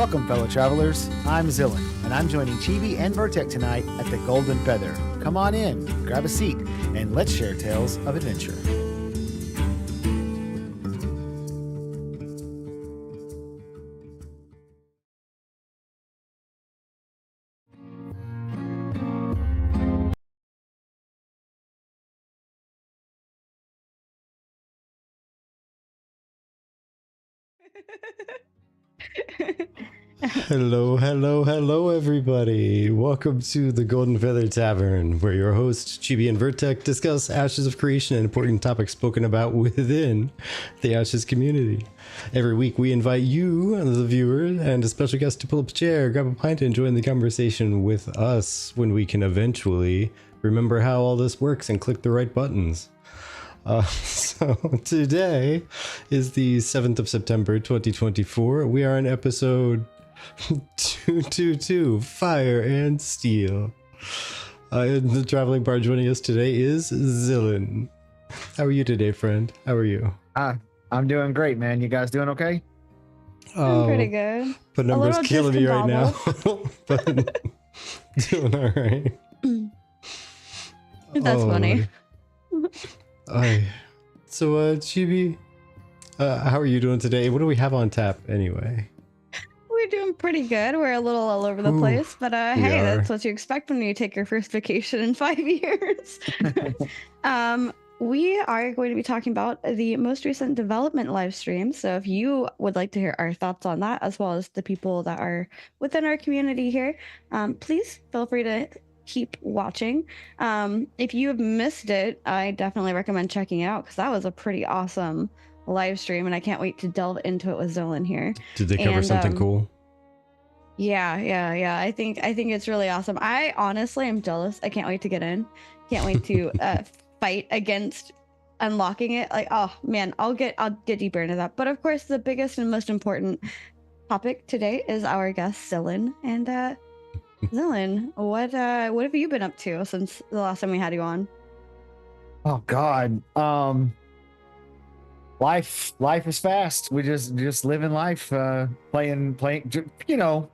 Welcome, fellow travelers. I'm Xillin, and I'm joining Chibi and Vertec tonight at the Golden Feather. Come on in, grab a seat, and let's share tales of adventure. Hello, everybody. Welcome to the Golden Feather Tavern, where your hosts, Chibi and Vertec, discuss Ashes of Creation and important topics spoken about within the Ashes community. Every week, we invite you, the viewer, and a special guest to pull up a chair, grab a pint, and join the conversation with us when we can eventually remember how all this works and click the right buttons. So today is the 7th of September, 2024. We are in episode 222, Fire and Steel. The traveling bard joining us today is Xillin. How are you today, friend? How are you? I'm doing great, man. You guys doing okay? I'm pretty good. But numbers killing me right now. But doing all right. That's funny. So, Chibi, how are you doing today? What do we have on tap anyway? We're doing pretty good. We're a little all over the place, but hey, that's what you expect when you take your first vacation in 5 years. We are going to be talking about the most recent development live stream. So if you would like to hear our thoughts on that, as well as the people that are within our community here, please feel free to keep watching. If you have missed it, I definitely recommend checking it out because that was a pretty awesome live stream, and I can't wait to delve into it with Xillin here. Did they cover something cool? Yeah. I think it's really awesome. I honestly am jealous. I can't wait to get in. Can't wait to fight against unlocking it. Like, oh man, I'll get deeper into that. But of course, the biggest and most important topic today is our guest Xillin. And Xillin, what have you been up to since the last time we had you on? Oh God. Life is fast. We just living life, playing, killing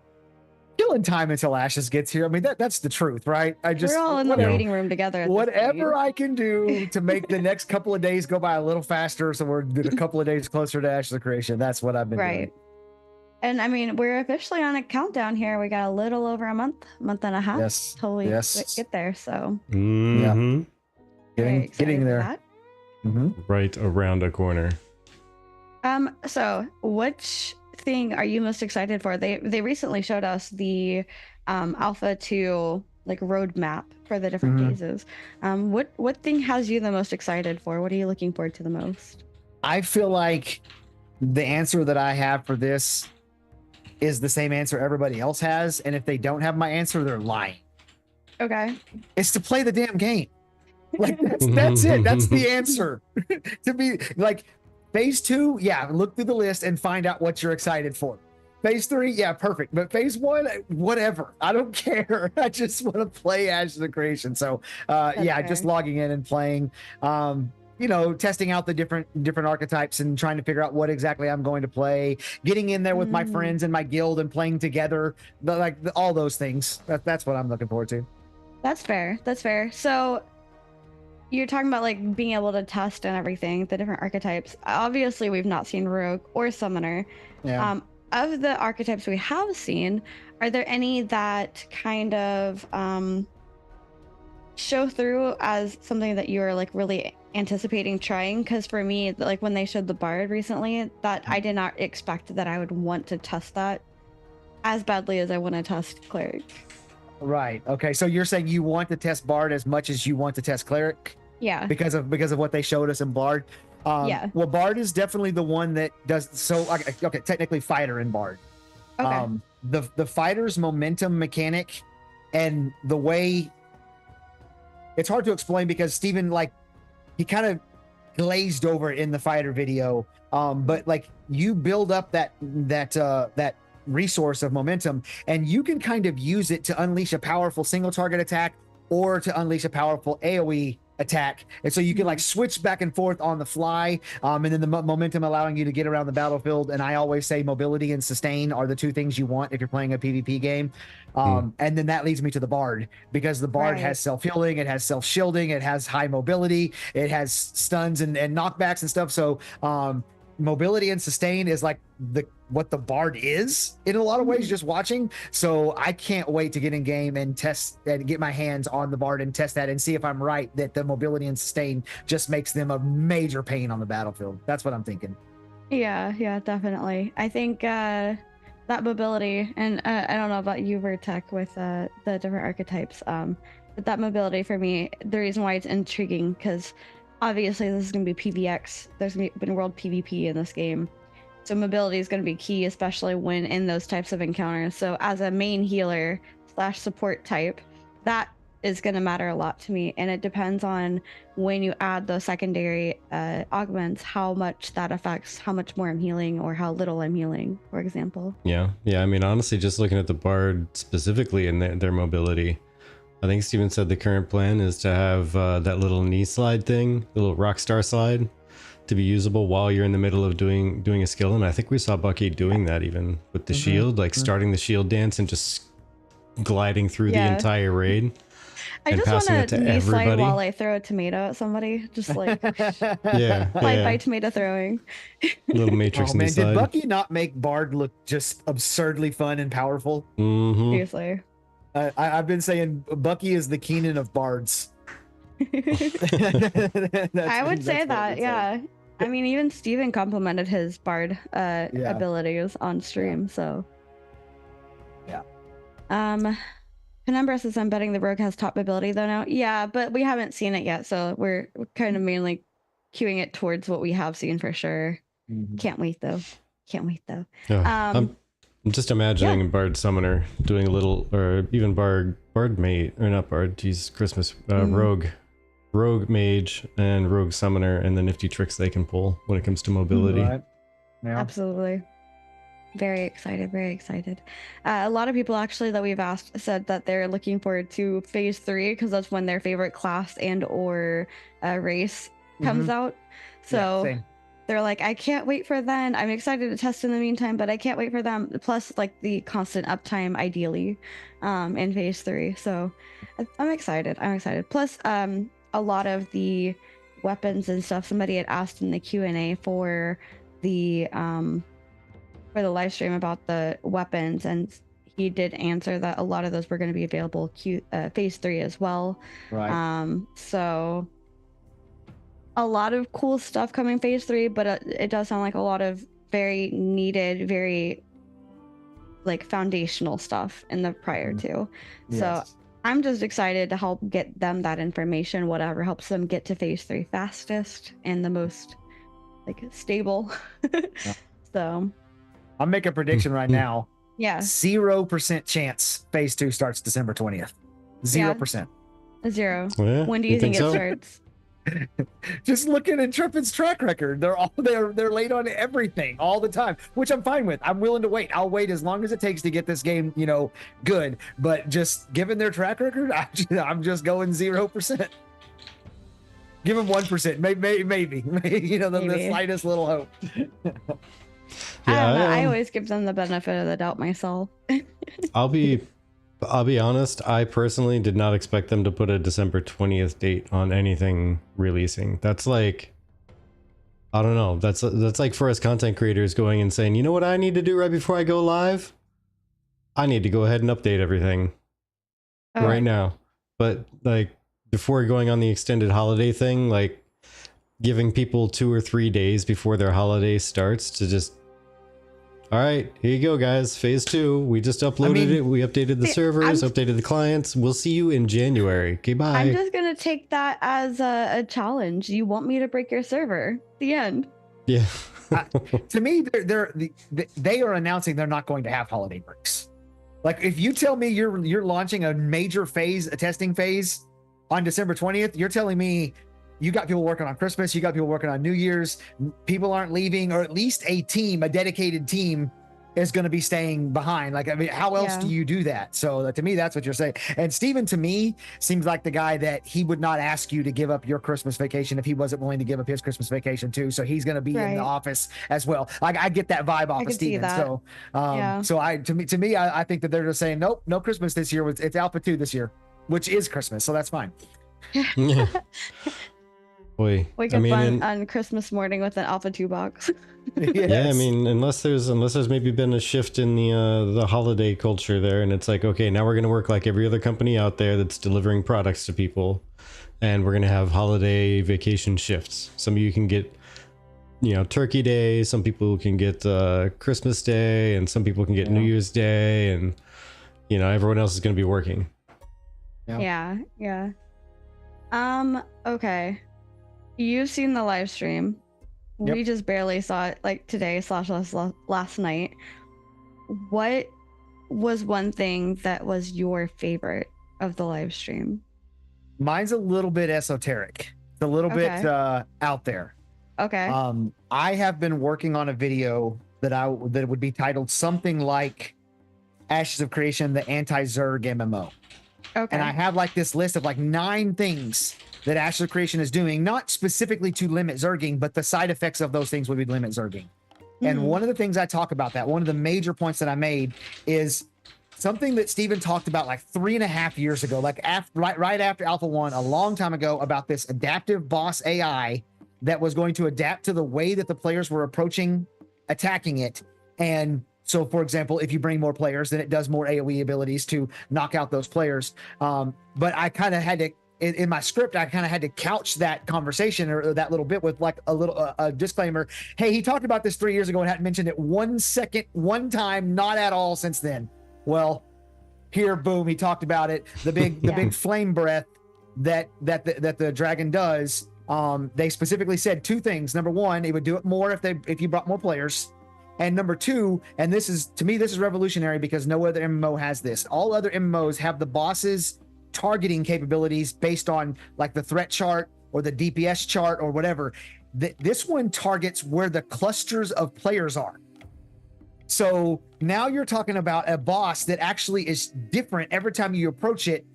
time until Ashes gets here. I mean, that's the truth, right? We're all in the waiting room together. Whatever I can do to make the next couple of days go by a little faster, so we're a couple of days closer to Ashes of Creation. That's what I've been doing. And I mean, we're officially on a countdown here. We got a little over a month and a half. Yes. Totally get there. So Mm-hmm. Yeah, getting there. Mm-hmm. Right around a corner. So which thing are you most excited for? They recently showed us the alpha 2 like roadmap for the different phases. What thing has you the most excited for? What are you looking forward to the most? I feel like the answer that I have for this is the same answer everybody else has, and if they don't have my answer, they're lying. Okay. It's to play the damn game. Like that's it. That's the answer. To be like phase 2, look through the list and find out what you're excited for. Phase 3, perfect. But phase 1, whatever. I don't care. I just want to play Ashes of Creation. So just logging in and playing. Testing out the different archetypes and trying to figure out what exactly I'm going to play, getting in there with my friends and my guild and playing together, all those things. That's what I'm looking forward to. That's fair. So you're talking about like being able to test and everything, the different archetypes. Obviously, we've not seen Rogue or Summoner. Yeah. Of the archetypes we have seen, are there any that kind of show through as something that you are like really anticipating trying? Because for me, like when they showed the Bard recently, that I did not expect that I would want to test that as badly as I want to test Cleric. Right. Okay. So you're saying you want to test Bard as much as you want to test Cleric? Yeah. Because of what they showed us in Bard. Well, Bard is definitely the one that does. So okay, technically Fighter in Bard. Okay. The Fighter's momentum mechanic and the way it's hard to explain because Steven he kind of glazed over it in the Fighter video. But like you build up that resource of momentum and you can kind of use it to unleash a powerful single target attack or to unleash a powerful AoE attack, and so you can like switch back and forth on the fly, and then the momentum allowing you to get around the battlefield. And I always say mobility and sustain are the two things you want if you're playing a PvP game. And then that leads me to the Bard, because the Bard has self-healing, it has self-shielding, it has high mobility, it has stuns and knockbacks and stuff. So mobility and sustain is like what the Bard is in a lot of ways, just watching. So I can't wait to get in game and test and get my hands on the Bard and test that and see if I'm right that the mobility and sustain just makes them a major pain on the battlefield. That's what I'm thinking. Yeah, definitely. I think that mobility, and I don't know about you, Vertec, with the different archetypes, but that mobility for me, the reason why it's intriguing, because obviously this is going to be PvX. There's been world PvP in this game. So mobility is going to be key, especially when in those types of encounters. So as a main healer / support type, that is going to matter a lot to me. And it depends on when you add those secondary augments, how much that affects how much more I'm healing or how little I'm healing, for example. Yeah. I mean, honestly, just looking at the Bard specifically and their mobility, I think Steven said the current plan is to have that little knee slide thing, the little rock star slide, to be usable while you're in the middle of doing a skill. And I think we saw Bucky doing that even with the shield, like starting the shield dance and just gliding through the entire raid. I and just want to knee slide everybody. while I throw a tomato at somebody. Just like slide by tomato throwing. Little Matrix knee slide. Did Bucky not make Bard look just absurdly fun and powerful? Seriously. I've been saying Bucky is the Keenan of Bards. I would say that, yeah. I mean, even Steven complimented his Bard abilities on stream, so. Yeah. Penumbra says, I'm betting the Rogue has top mobility though now. Yeah, but we haven't seen it yet, so we're kind of mainly queuing it towards what we have seen for sure. Can't wait though. I'm just imagining Bard Summoner doing a little, or even Bard Mate, or not Bard, Jesus Christmas, Rogue Mage and Rogue Summoner, and the nifty tricks they can pull when it comes to mobility. Right. Yeah. Absolutely. Very excited. A lot of people actually that we've asked said that they're looking forward to phase 3 because that's when their favorite class and or race comes out. So they're like, I can't wait for then. I'm excited to test in the meantime, but I can't wait for them. Plus like the constant uptime ideally in phase 3. So I'm excited. Plus a lot of the weapons and stuff, somebody had asked in the Q&A for the live stream about the weapons, and he did answer that a lot of those were going to be available phase 3 as well. Right. So a lot of cool stuff coming phase 3, but it does sound like a lot of very needed, very like foundational stuff in the prior two. So I'm just excited to help get them that information, whatever helps them get to phase 3 fastest and the most like stable. So I'll make a prediction right now. Yeah. 0% chance phase 2 starts December 20th. 0%. Zero. Yeah, When do you think it starts? Just look at Intrepid's track record. They're late on everything all the time, which I'm fine with. I'm willing to wait. I'll wait as long as it takes to get this game, good. But just given their track record, I'm just going 0%. Give them 1%, maybe. The slightest little hope. I don't know. I always give them the benefit of the doubt myself. I'll be honest, I personally did not expect them to put a December 20th date on anything releasing. That's like, I don't know. That's like for us content creators going and saying, you know what I need to do right before I go live? I need to go ahead and update everything right now. But like before going on the extended holiday thing, like giving people 2 or 3 days before their holiday starts to just, all right, here you go, guys. Phase 2. We just uploaded it. We updated the servers, updated the clients. We'll see you in January. Okay, bye. I'm just going to take that as a challenge. You want me to break your server? The end. Yeah. To me, they are announcing they're not going to have holiday breaks. Like, if you tell me you're launching a major phase, a testing phase on December 20th, you're telling me you got people working on Christmas, you got people working on New Year's, people aren't leaving, or at least a dedicated team is going to be staying behind. Like, I mean, how else do you do that? So to me, that's what you're saying. And Steven, to me, seems like the guy that he would not ask you to give up your Christmas vacation if he wasn't willing to give up his Christmas vacation too. So he's going to be in the office as well. Like, I get that vibe off of Steven. So, so to me, I think that they're just saying, nope, no Christmas this year. It's Alpha 2 this year, which is Christmas. So that's fine. Yeah. Boy, wake up on Christmas morning with an Alpha 2 box. Yes. Yeah, I mean, unless there's maybe been a shift in the holiday culture there, and it's like, okay, now we're gonna work like every other company out there that's delivering products to people, and we're gonna have holiday vacation shifts. Some of you can get, Turkey Day. Some people can get Christmas Day, and some people can get New Year's Day, and everyone else is gonna be working. Yeah. Okay. You've seen the live stream. Yep. We just barely saw it like today / last night. What was one thing that was your favorite of the live stream? Mine's a little bit esoteric. It's a little bit out there. Okay. I have been working on a video that would be titled something like Ashes of Creation, the anti-Zerg MMO. Okay. And I have like this list of like 9 things that Ashes of Creation is doing, not specifically to limit Zerging, but the side effects of those things would be limit Zerging. And one of the things I talk about one of the major points that I made is something that Steven talked about like 3.5 years ago, like right after Alpha 1, a long time ago, about this adaptive boss AI that was going to adapt to the way that the players were approaching attacking it. And so, for example, if you bring more players, then it does more AoE abilities to knock out those players. But I kind of had to, in my script, I kind of had to couch that conversation or that little bit with like a little disclaimer. Hey, he talked about this 3 years ago and hadn't mentioned it one time, not at all since then. Well, here, boom, he talked about it. The big flame breath that the dragon does. They specifically said 2 things. Number 1, it would do it more if you brought more players. And number 2, and this is revolutionary because no other MMO has this. All other MMOs have the bosses targeting capabilities based on like the threat chart or the DPS chart or whatever. This one targets where the clusters of players are. So now you're talking about a boss that actually is different every time you approach it,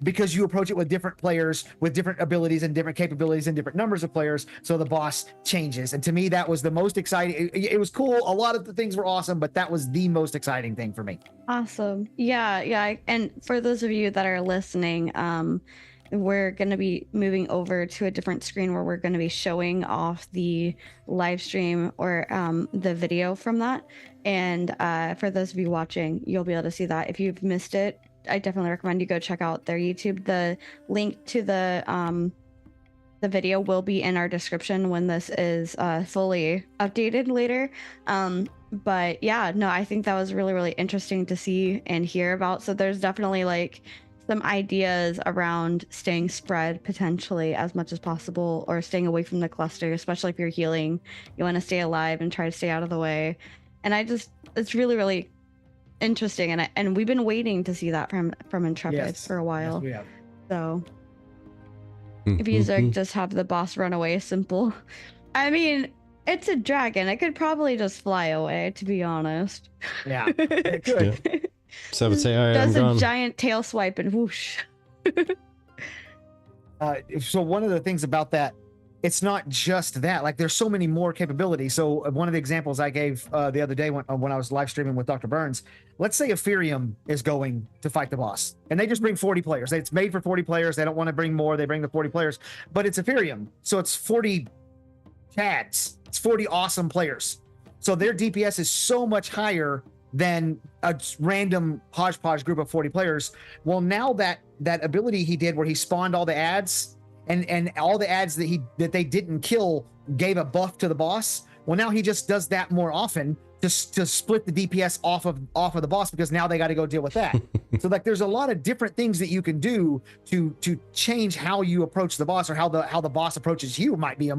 because you approach it with different players with different abilities and different capabilities and different numbers of players. So the boss changes. And to me, that was the most exciting. It was cool. A lot of the things were awesome, but that was the most exciting thing for me. Awesome. Yeah. And for those of you that are listening, we're going to be moving over to a different screen where we're going to be showing off the live stream or the video from that. And for those of you watching, you'll be able to see that. If you've missed it, I definitely recommend you go check out their YouTube. The link to the video will be in our description when this is fully updated later. But yeah, no, I think that was really, really interesting to see and hear about. So there's definitely like some ideas around staying spread potentially as much as possible, or staying away from the cluster, especially if you're healing. You want to stay alive and try to stay out of the way. And it's really, really interesting, and we've been waiting to see that from Intrepid for a while. Yes, we have. So if you just have the boss run away, simple. I mean, it's a dragon. It could probably just fly away, to be honest. Yeah, it could. Yeah. So I would say, all right, does a giant tail swipe and whoosh. So one of the things about that, it's not just that. Like, there's so many more capabilities. So one of the examples I gave the other day when I was live streaming with Dr. Burns, let's say Ethereum is going to fight the boss, and they just bring 40 players. It's made for 40 players. They don't want to bring more. They bring the 40 players, but it's Ethereum, so it's 40 cads. It's 40 awesome players. So their DPS is so much higher than a random hodgepodge group of 40 players. Well, now that ability he did where he spawned all the ads, and all the ads that they didn't kill gave a buff to the boss. Well, now he just does that more often to split the DPS off of the boss, because now they got to go deal with that. So like, there's a lot of different things that you can do to change how you approach the boss, or how the boss approaches you might be a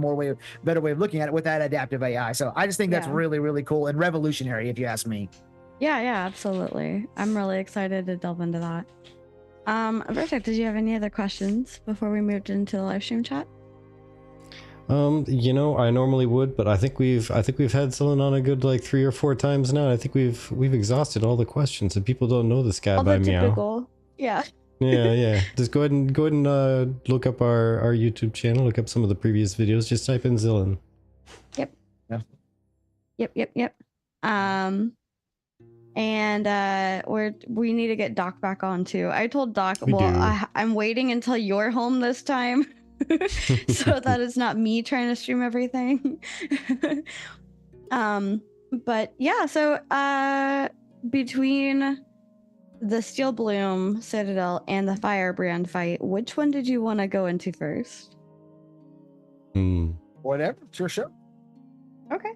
better way of looking at it with that adaptive AI. So I just think that's really, really cool and revolutionary, if you ask me. Yeah, absolutely. I'm really excited to delve into that. Vertex, did you have any other questions before we moved into the live stream chat? You know, I normally would, but I think we've had Xillin on a good like 3 or 4 times now. I think we've exhausted all the questions, and people don't know this guy All by the meow. typical. Yeah. Yeah. Just go ahead and look up our YouTube channel. Look up some of the previous videos. Just type in Xillin. Yep. Yeah. Yep. And we need to get Doc back on too. I told Doc, I'm waiting until you're home this time. So that it's not me trying to stream everything. But yeah, so between the Steelbloom Citadel and the Firebrand fight, which one did you want to go into first? Whatever, sure. Okay.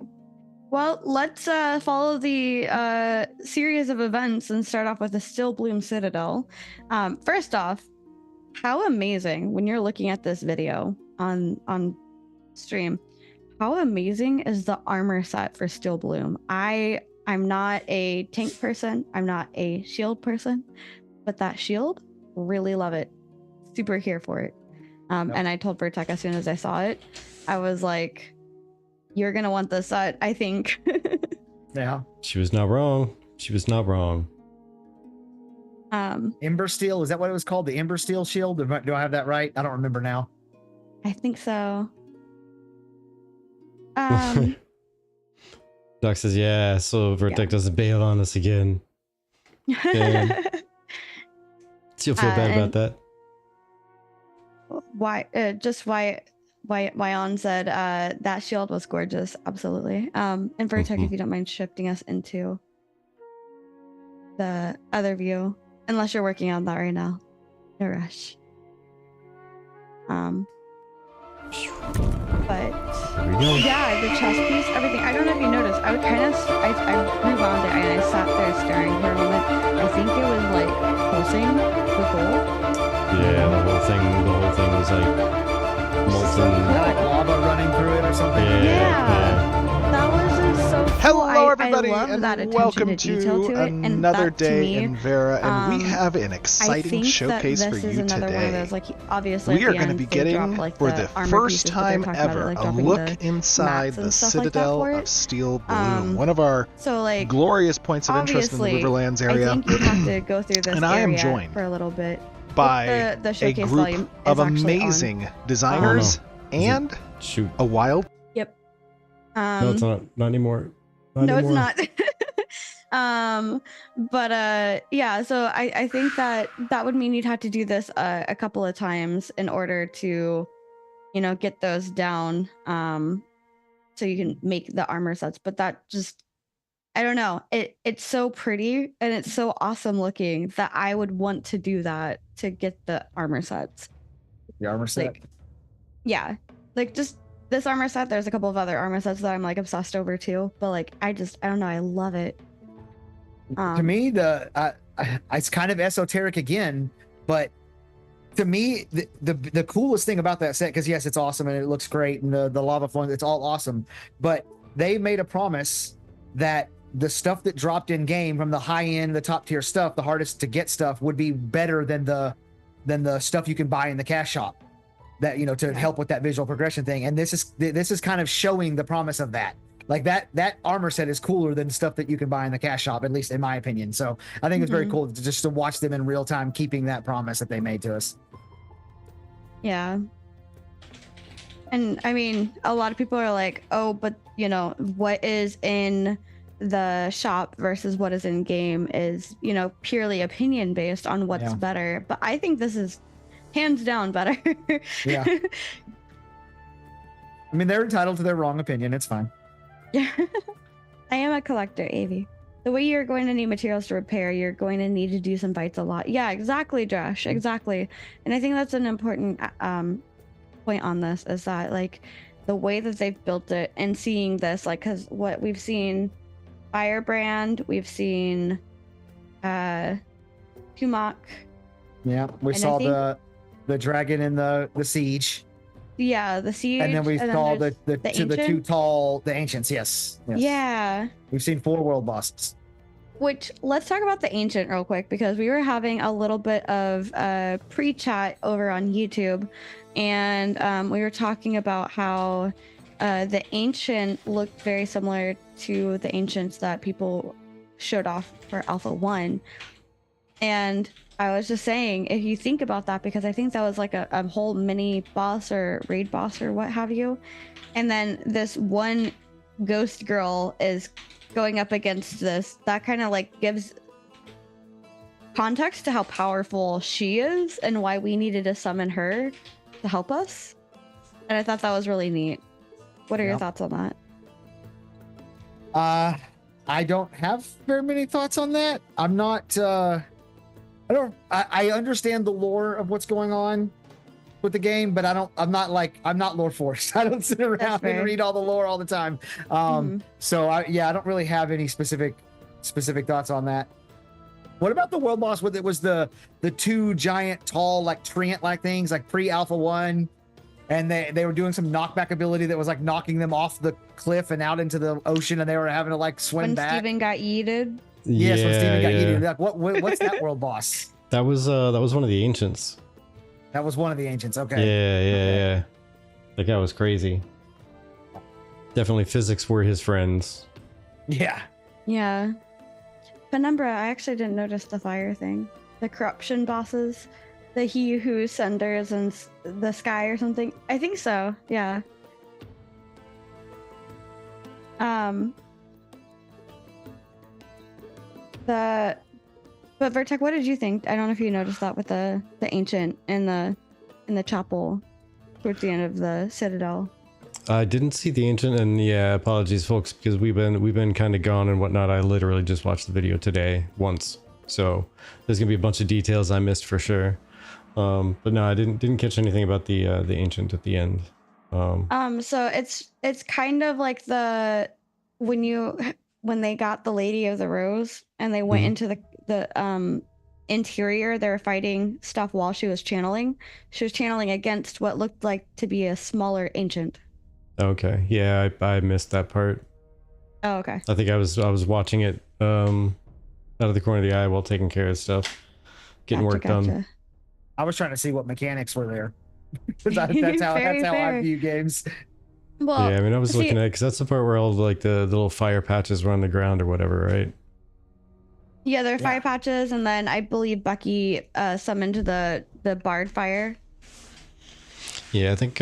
Well, let's follow the series of events and start off with the Steelbloom Citadel. First off, how amazing, when you're looking at this video on stream, how amazing is the armor set for Steelbloom? I'm not a tank person, I'm not a shield person, but that shield, really love it. Super here for it. And I told Vertek as soon as I saw it, I was like, you're gonna want this set, I think. Yeah. She was not wrong. Ember Steel, is that what it was called? The Ember Steel shield? Do I have that right? I don't remember now. I think so. Doc says, yeah, so Vertek doesn't bail on us again. Damn. She'll feel bad about that. Wyon said that shield was gorgeous, absolutely. And Vertek, if you don't mind shifting us into the other view, unless you're working on that right now. No rush. But yeah, the chess piece, everything. I don't know if you noticed. I rewound it and I sat there staring for a moment. I think it was like pulsing the gold. Yeah, the whole thing was like molten. Like lava running through it or something. Yeah. That was just so cool. Hello, everybody, I love that and attention welcome detail to it. And another that, day me, in Vera, and we have an I exciting think showcase that for this is you another today. one of those, like, obviously We at are the going to end, be they getting, drop, like, for the the armor first pieces, but they're time talking about it, ever, like, a dropping look the inside mats the and stuff like that Citadel for of it. Steelbloom, one of our So, like, glorious points of interest in the obviously, Riverlands area. I think you have to go through this And I am area joined for a little bit. by The a showcase group volume of is actually on. amazing designers Is and Shoot. a wild. No, it's not. Not anymore. No, it's not. But yeah, so I think that would mean you'd have to do this a couple of times in order to, you know, get those down, so you can make the armor sets. But that just, I don't know, it's so pretty and it's so awesome looking that I would want to do that to get the armor sets. The armor set. Like, yeah, like just this armor set. There's a couple of other armor sets that I'm like obsessed over too, but like I don't know, I love it. To me, it's kind of esoteric again, but to me, the coolest thing about that set, because yes, it's awesome and it looks great, and the lava flowing, it's all awesome, but they made a promise that the stuff that dropped in game from the high end, the top tier stuff, the hardest to get stuff, would be better than the stuff you can buy in the cash shop. That, you know, to help with that visual progression thing, and this is kind of showing the promise of that. Like that armor set is cooler than stuff that you can buy in the cash shop, at least in my opinion. So I think it's very cool to watch them in real time, keeping that promise that they made to us. Yeah. And I mean, a lot of people are like, oh, but you know, what is in the shop versus what is in game is, you know, purely opinion based on what's better. But I think this is hands down better. Yeah. I mean, they're entitled to their wrong opinion. It's fine. Yeah. I am a collector, Avi. The way you're going to need materials to repair, you're going to need to do some fights a lot. Yeah, exactly, Josh. Exactly. And I think that's an important point on this, is that like the way that they've built it and seeing this, like, because what we've seen Firebrand, we've seen Humak. Yeah, we saw the dragon in the siege. Yeah, the siege. And then we saw the two tall, the ancients. Yes. Yeah. We've seen 4 world bosses. Which, let's talk about the ancient real quick, because we were having a little bit of pre-chat over on YouTube, and we were talking about how the ancient looked very similar to the ancients that people showed off for Alpha 1. And I was just saying, if you think about that, because I think that was like a whole mini boss or raid boss or what have you, and then this one ghost girl is going up against this, that kind of like gives context to how powerful she is and why we needed to summon her to help us. And I thought that was really neat. What are your thoughts on that? I don't have very many thoughts on that. I'm not I understand the lore of what's going on with the game, but I'm not lore forced. I don't sit around and read all the lore all the time. So I don't really have any specific thoughts on that. What about the world boss with it was the two giant tall like treant like things like pre-Alpha 1, and they were doing some knockback ability that was like knocking them off the cliff and out into the ocean, and they were having to like swim back. When Steven got yeeted. Yes, when Steven got yeeted. Like, what's that world boss? That was one of the ancients. That was one of the ancients. Okay. Yeah. That guy was crazy. Definitely physics were his friends. Yeah. Yeah. Penumbra, I actually didn't notice the fire thing. The corruption bosses. The he who senders and the sky or something. I think so. Yeah. But Vertec, what did you think? I don't know if you noticed that with the ancient in the chapel towards the end of the Citadel. I didn't see the ancient, and yeah, apologies folks, because we've been kind of gone and whatnot. I literally just watched the video today once, so there's gonna be a bunch of details I missed for sure. But no, I didn't catch anything about the ancient at the end. So it's kind of like when they got the Lady of the Rose and they went into the interior, they were fighting stuff while she was channeling. She was channeling against what looked like to be a smaller ancient. Okay, yeah, I missed that part. Oh, okay. I think I was watching it out of the corner of the eye while taking care of stuff, getting work done. I was trying to see what mechanics were there. that's how I view games. Well, yeah, I mean, I was looking at, because that's the part where all like the little fire patches were on the ground or whatever, right? Yeah, there are fire patches, and then I believe Bucky summoned the bard fire. Yeah, I think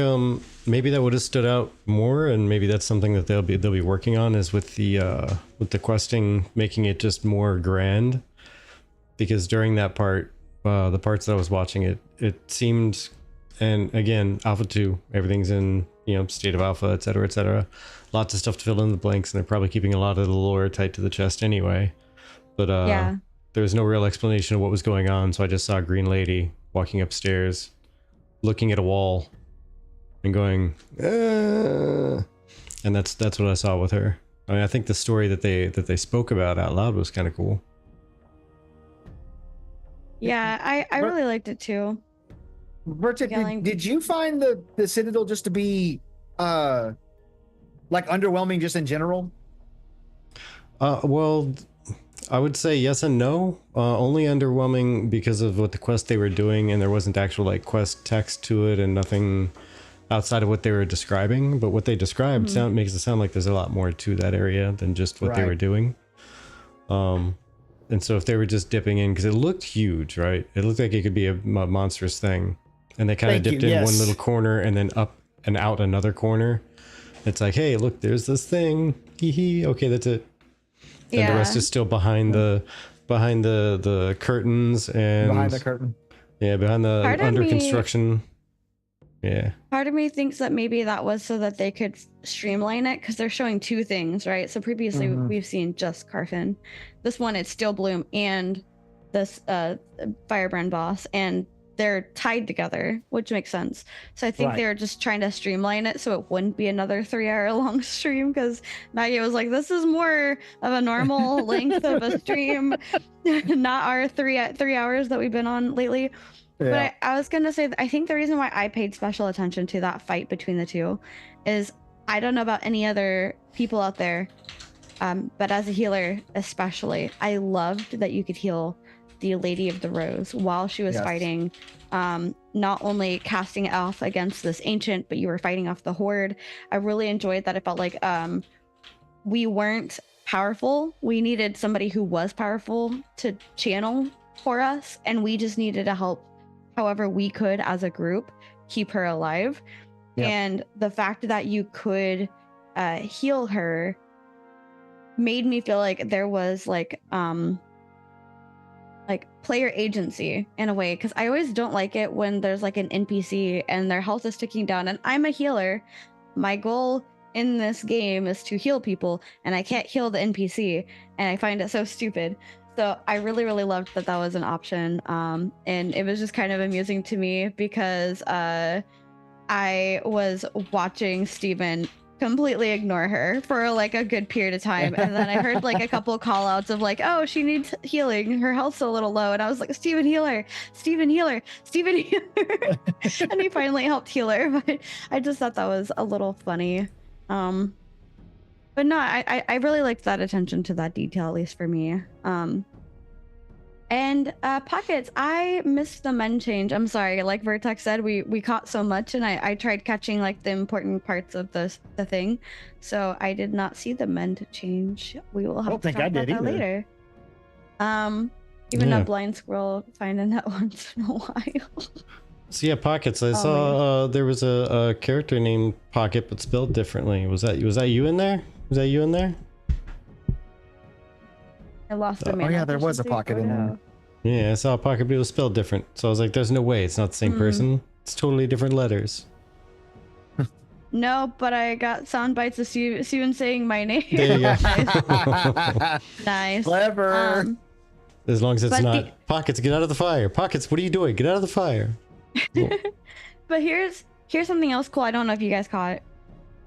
maybe that would have stood out more, and maybe that's something that they'll be working on, is with the questing, making it just more grand. Because during that part, the parts that I was watching, it seemed, and again, Alpha 2, everything's in state of alpha, etc. Lots of stuff to fill in the blanks, and they're probably keeping a lot of the lore tight to the chest anyway. But there was no real explanation of what was going on, so I just saw a green lady walking upstairs, looking at a wall, and going, and that's what I saw with her. I mean, I think the story that they spoke about out loud was kind of cool. Yeah, I really liked it too. Vertic, did you find the Citadel just to be like underwhelming just in general? Well, I would say yes and no. Only underwhelming because of what the quest they were doing, and there wasn't actual like quest text to it and nothing outside of what they were describing. But what they described makes it sound like there's a lot more to that area than just what they were doing. And so if they were just dipping in, because it looked huge, right? It looked like it could be a monstrous thing. And they kind of dipped in one little corner and then up and out another corner. It's like, hey, look, there's this thing. Hee hee. Okay, that's it. And the rest is still behind the curtains and behind the curtain. Yeah, behind the under construction. Yeah. Part of me thinks that maybe that was so that they could streamline it, because they're showing two things, right? So previously we've seen just Carfin. This one, it's Steelbloom and this Firebrand boss, and they're tied together, which makes sense. So I think they were just trying to streamline it so it wouldn't be another 3-hour long stream, because Maggie was like, this is more of a normal length of a stream, not our three hours that we've been on lately. Yeah. But I was gonna say, I think the reason why I paid special attention to that fight between the two is I don't know about any other people out there, But as a healer, especially, I loved that you could heal the Lady of the Rose while she was fighting, not only casting it off against this ancient, but you were fighting off the horde. I really enjoyed that. It felt like we weren't powerful. We needed somebody who was powerful to channel for us, and we just needed to help however we could as a group keep her alive. And the fact that you could heal her made me feel like there was like player agency in a way, because I always don't like it when there's like an NPC and their health is ticking down, and I'm a healer. My goal in this game is to heal people, and I can't heal the NPC, and I find it so stupid. So I really, really loved that that was an option, and it was just kind of amusing to me because I was watching Steven completely ignore her for like a good period of time, and then I heard like a couple call outs of like, oh, she needs healing, her health's a little low, and I was like, Steven healer, Steven healer, Steven healer. And he finally helped heal her. But I just thought that was a little funny. But no, I really liked that attention to that detail, at least for me. And pockets, I missed the mend change. I'm sorry, like Vertex said, we caught so much, and I tried catching like the important parts of the thing, so I did not see the mend change. We will have to talk about that later. Even a blind squirrel finding that once in a while. So yeah, pockets. I saw there was a character named Pocket, but spelled differently. Was that you in there? Was that you in there? I lost the man. Oh yeah, there was a Pocket in there. Yeah, I saw a Pocket, but it was spelled different. So I was like, "There's no way it's not the same person. It's totally different letters." No, but I got sound bites of Steven saying my name. There you go. Nice. Clever. As long as it's not Pockets, get out of the fire. Pockets, what are you doing? Get out of the fire. Cool. But here's something else cool. I don't know if you guys caught it.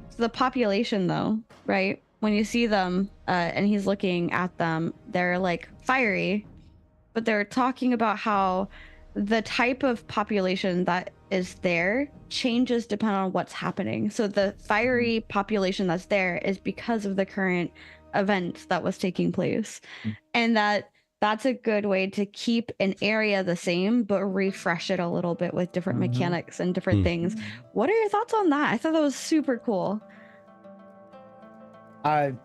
So the population, though, right? When you see them and he's looking at them, they're like fiery, but they're talking about how the type of population that is there changes depending on what's happening. So the fiery population that's there is because of the current event that was taking place. And that's a good way to keep an area the same, but refresh it a little bit with different mechanics and different things. What are your thoughts on that? I thought that was super cool.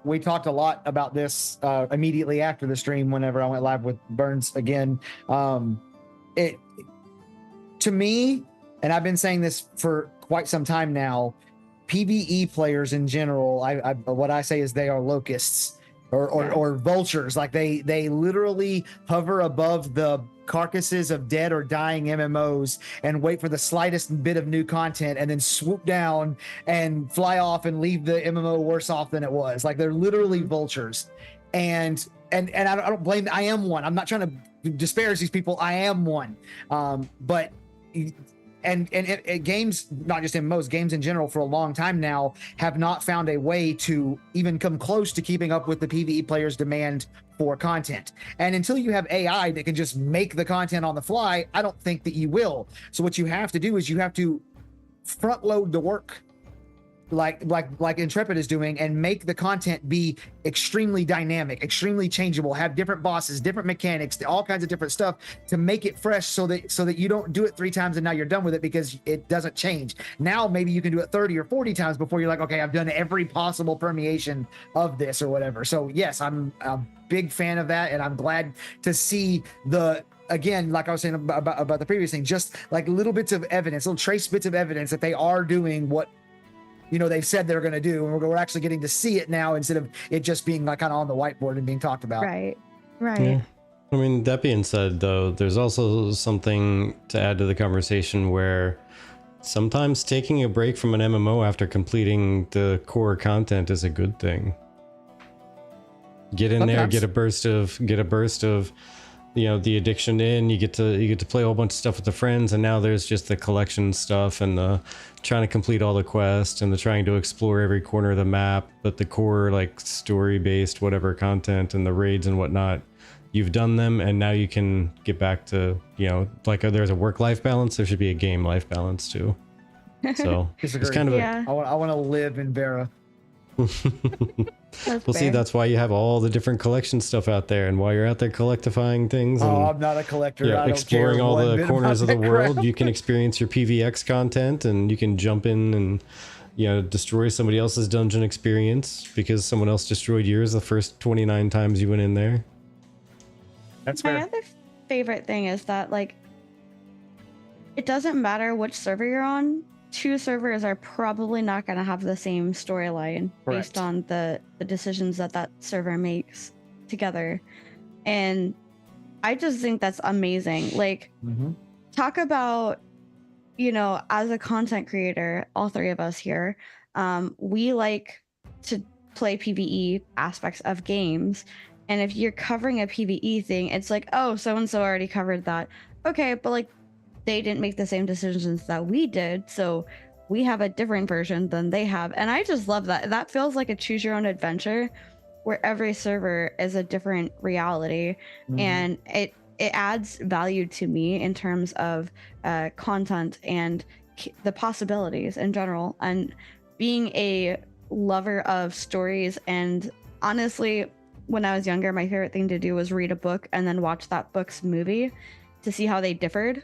We talked a lot about this immediately after the stream whenever I went live with Burns again. It to me, and I've been saying this for quite some time now, PvE players in general, what I say is they are locusts or vultures. Like they literally hover above the carcasses of dead or dying MMOs and wait for the slightest bit of new content and then swoop down and fly off and leave the MMO worse off than it was. Like they're literally vultures. And I don't blame, I am one. I'm not trying to disparage these people. I am one. But games, not just MMOs, games in general for a long time now have not found a way to even come close to keeping up with the PvE players' demand for content. And until you have AI that can just make the content on the fly, I don't think that you will. So what you have to do is you have to front load the work like Intrepid is doing and make the content be extremely dynamic, extremely changeable, have different bosses, different mechanics, all kinds of different stuff to make it fresh so that you don't do it 3 times and now you're done with it because it doesn't change. Now maybe you can do it 30 or 40 times before you're like, okay, I've done every possible permeation of this or whatever. So yes, I'm a big fan of that, and I'm glad to see again, like I was saying about the previous thing, just like little bits of evidence, little trace bits of evidence that they are doing what they've said they're going to do, and we're actually getting to see it now instead of it just being like kind of on the whiteboard and being talked about. Right. Yeah. I mean, that being said, though, there's also something to add to the conversation where sometimes taking a break from an MMO after completing the core content is a good thing. Get in there, get a burst of the addiction in, you get to play a whole bunch of stuff with the friends, and now there's just the collection stuff and the trying to complete all the quests and the trying to explore every corner of the map, but the core like story based whatever content and the raids and whatnot, you've done them, and now you can get back to there's a work-life balance, there should be a game life balance too. So it's kind of I want to live in Vera. That's Well, see, fair. that's why you have all the different collection stuff out there, and while you're out there collectifying things and Oh, I'm not a collector. yeah, I don't exploring care all one the bit corners of about the that world, crap. you can experience your PVX content, and you can jump in and destroy somebody else's dungeon experience because someone else destroyed yours the first 29 times you went in there. That's My fair. other favorite thing is that, like, it doesn't matter which server you're on. Two servers are probably not going to have the same storyline based Correct. on the decisions that server makes together. And I just think that's amazing. Like, talk about, as a content creator, all three of us here, we like to play PvE aspects of games. And if you're covering a PvE thing, it's like, oh, so-and-so already covered that. Okay, but like, they didn't make the same decisions that we did, so we have a different version than they have. And I just love that. That feels like a choose your own adventure where every server is a different reality. And it adds value to me in terms of content and the possibilities in general. And being a lover of stories, and honestly, when I was younger, my favorite thing to do was read a book and then watch that book's movie to see how they differed.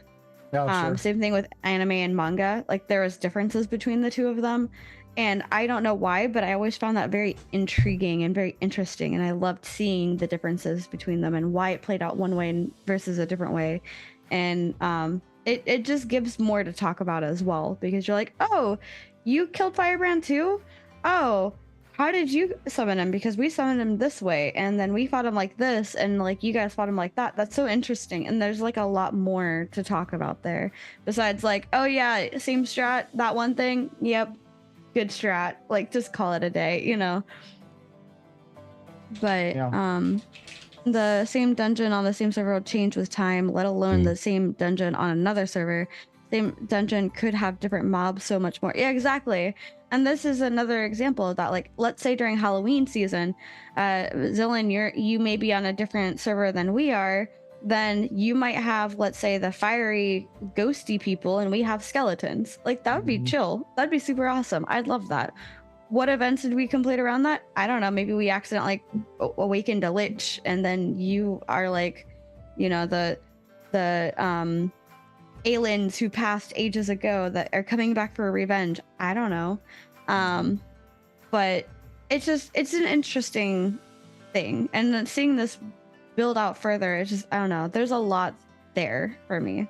Oh, sure. Same thing with anime and manga. Like, there was differences between the two of them, and I don't know why, but I always found that very intriguing and very interesting, and I loved seeing the differences between them and why it played out one way versus a different way. And it just gives more to talk about as well, because you're like, oh, you killed Firebrand too? Oh, how did you summon him? Because we summoned him this way, and then we fought him like this, and like you guys fought him like that. That's so interesting. And there's like a lot more to talk about there besides like, oh yeah, same strat, that one thing, yep, good strat, like just call it a day, But the same dungeon on the same server will change with time, let alone the same dungeon on another server. Same dungeon could have different mobs, so much more. Yeah, exactly. And this is another example of that. Like, let's say during Halloween season, Xillin, you may be on a different server than we are. Then you might have, let's say, the fiery, ghosty people, and we have skeletons. Like, that would be chill. That'd be super awesome. I'd love that. What events did we complete around that? I don't know. Maybe we accidentally awakened a lich, and then you are like, the aliens who passed ages ago that are coming back for revenge. I don't know. But it's an interesting thing. And then seeing this build out further, it's just, I don't know. There's a lot there for me.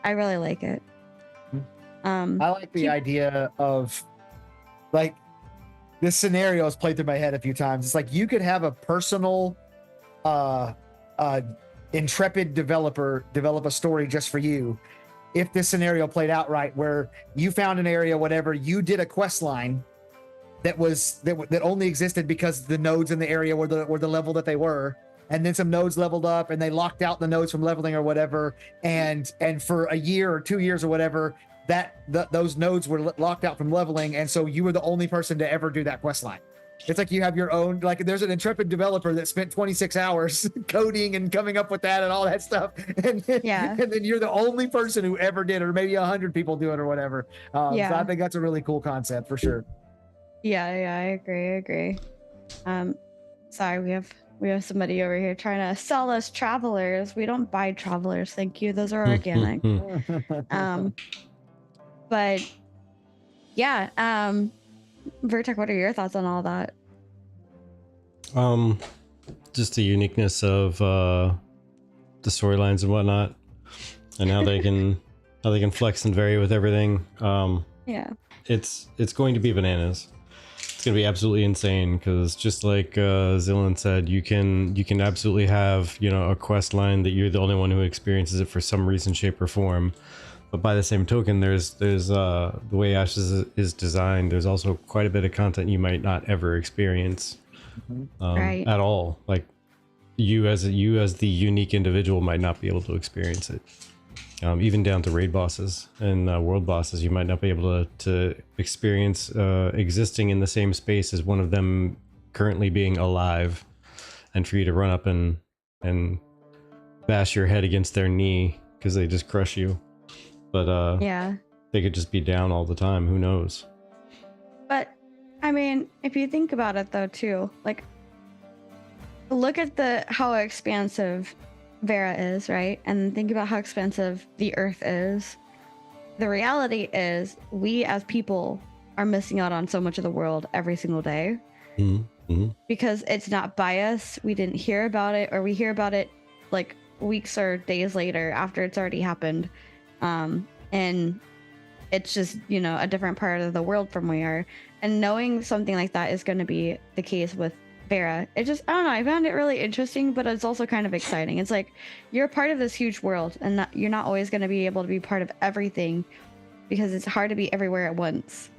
I really like it. I like the idea of, like, this scenario has played through my head a few times. It's like you could have a personal intrepid developer develop a story just for you. If this scenario played out right, where you found an area, whatever, you did a quest line that only existed because the nodes in the area were the level that they were, and then some nodes leveled up and they locked out the nodes from leveling or whatever, and for a year or 2 years or whatever, those nodes were locked out from leveling, and so you were the only person to ever do that quest line. It's like you have your own, like, there's an intrepid developer that spent 26 hours coding and coming up with that and all that stuff. And then you're the only person who ever did, or maybe 100 people do it or whatever. So I think that's a really cool concept for sure. Yeah, I agree. Sorry, we have somebody over here trying to sell us travelers. We don't buy travelers, thank you. Those are organic. But yeah, Vertec, what are your thoughts on all that? Just the uniqueness of the storylines and whatnot, and how they can flex and vary with everything. It's going to be bananas. It's going to be absolutely insane, because just like Xillin said, you can absolutely have a quest line that you're the only one who experiences it for some reason, shape, or form. But by the same token, there's the way Ashes is designed, there's also quite a bit of content you might not ever experience at all. Like you as the unique individual might not be able to experience it. Even down to raid bosses and world bosses, you might not be able to experience existing in the same space as one of them currently being alive, and for you to run up and bash your head against their knee because they just crush you. But they could just be down all the time. Who knows? But I mean, if you think about it though too, like look at how expansive Vera is, right? And think about how expansive the Earth is. The reality is we as people are missing out on so much of the world every single day. Mm-hmm. Because it's not by us. We didn't hear about it, or we hear about it like weeks or days later after it's already happened. And it's just, you know, a different part of the world from we are. And knowing something like that is going to be the case with Vera, it just, I don't know, I found it really interesting, but it's also kind of exciting. It's like you're a part of this huge world, and you're not always going to be able to be part of everything because it's hard to be everywhere at once.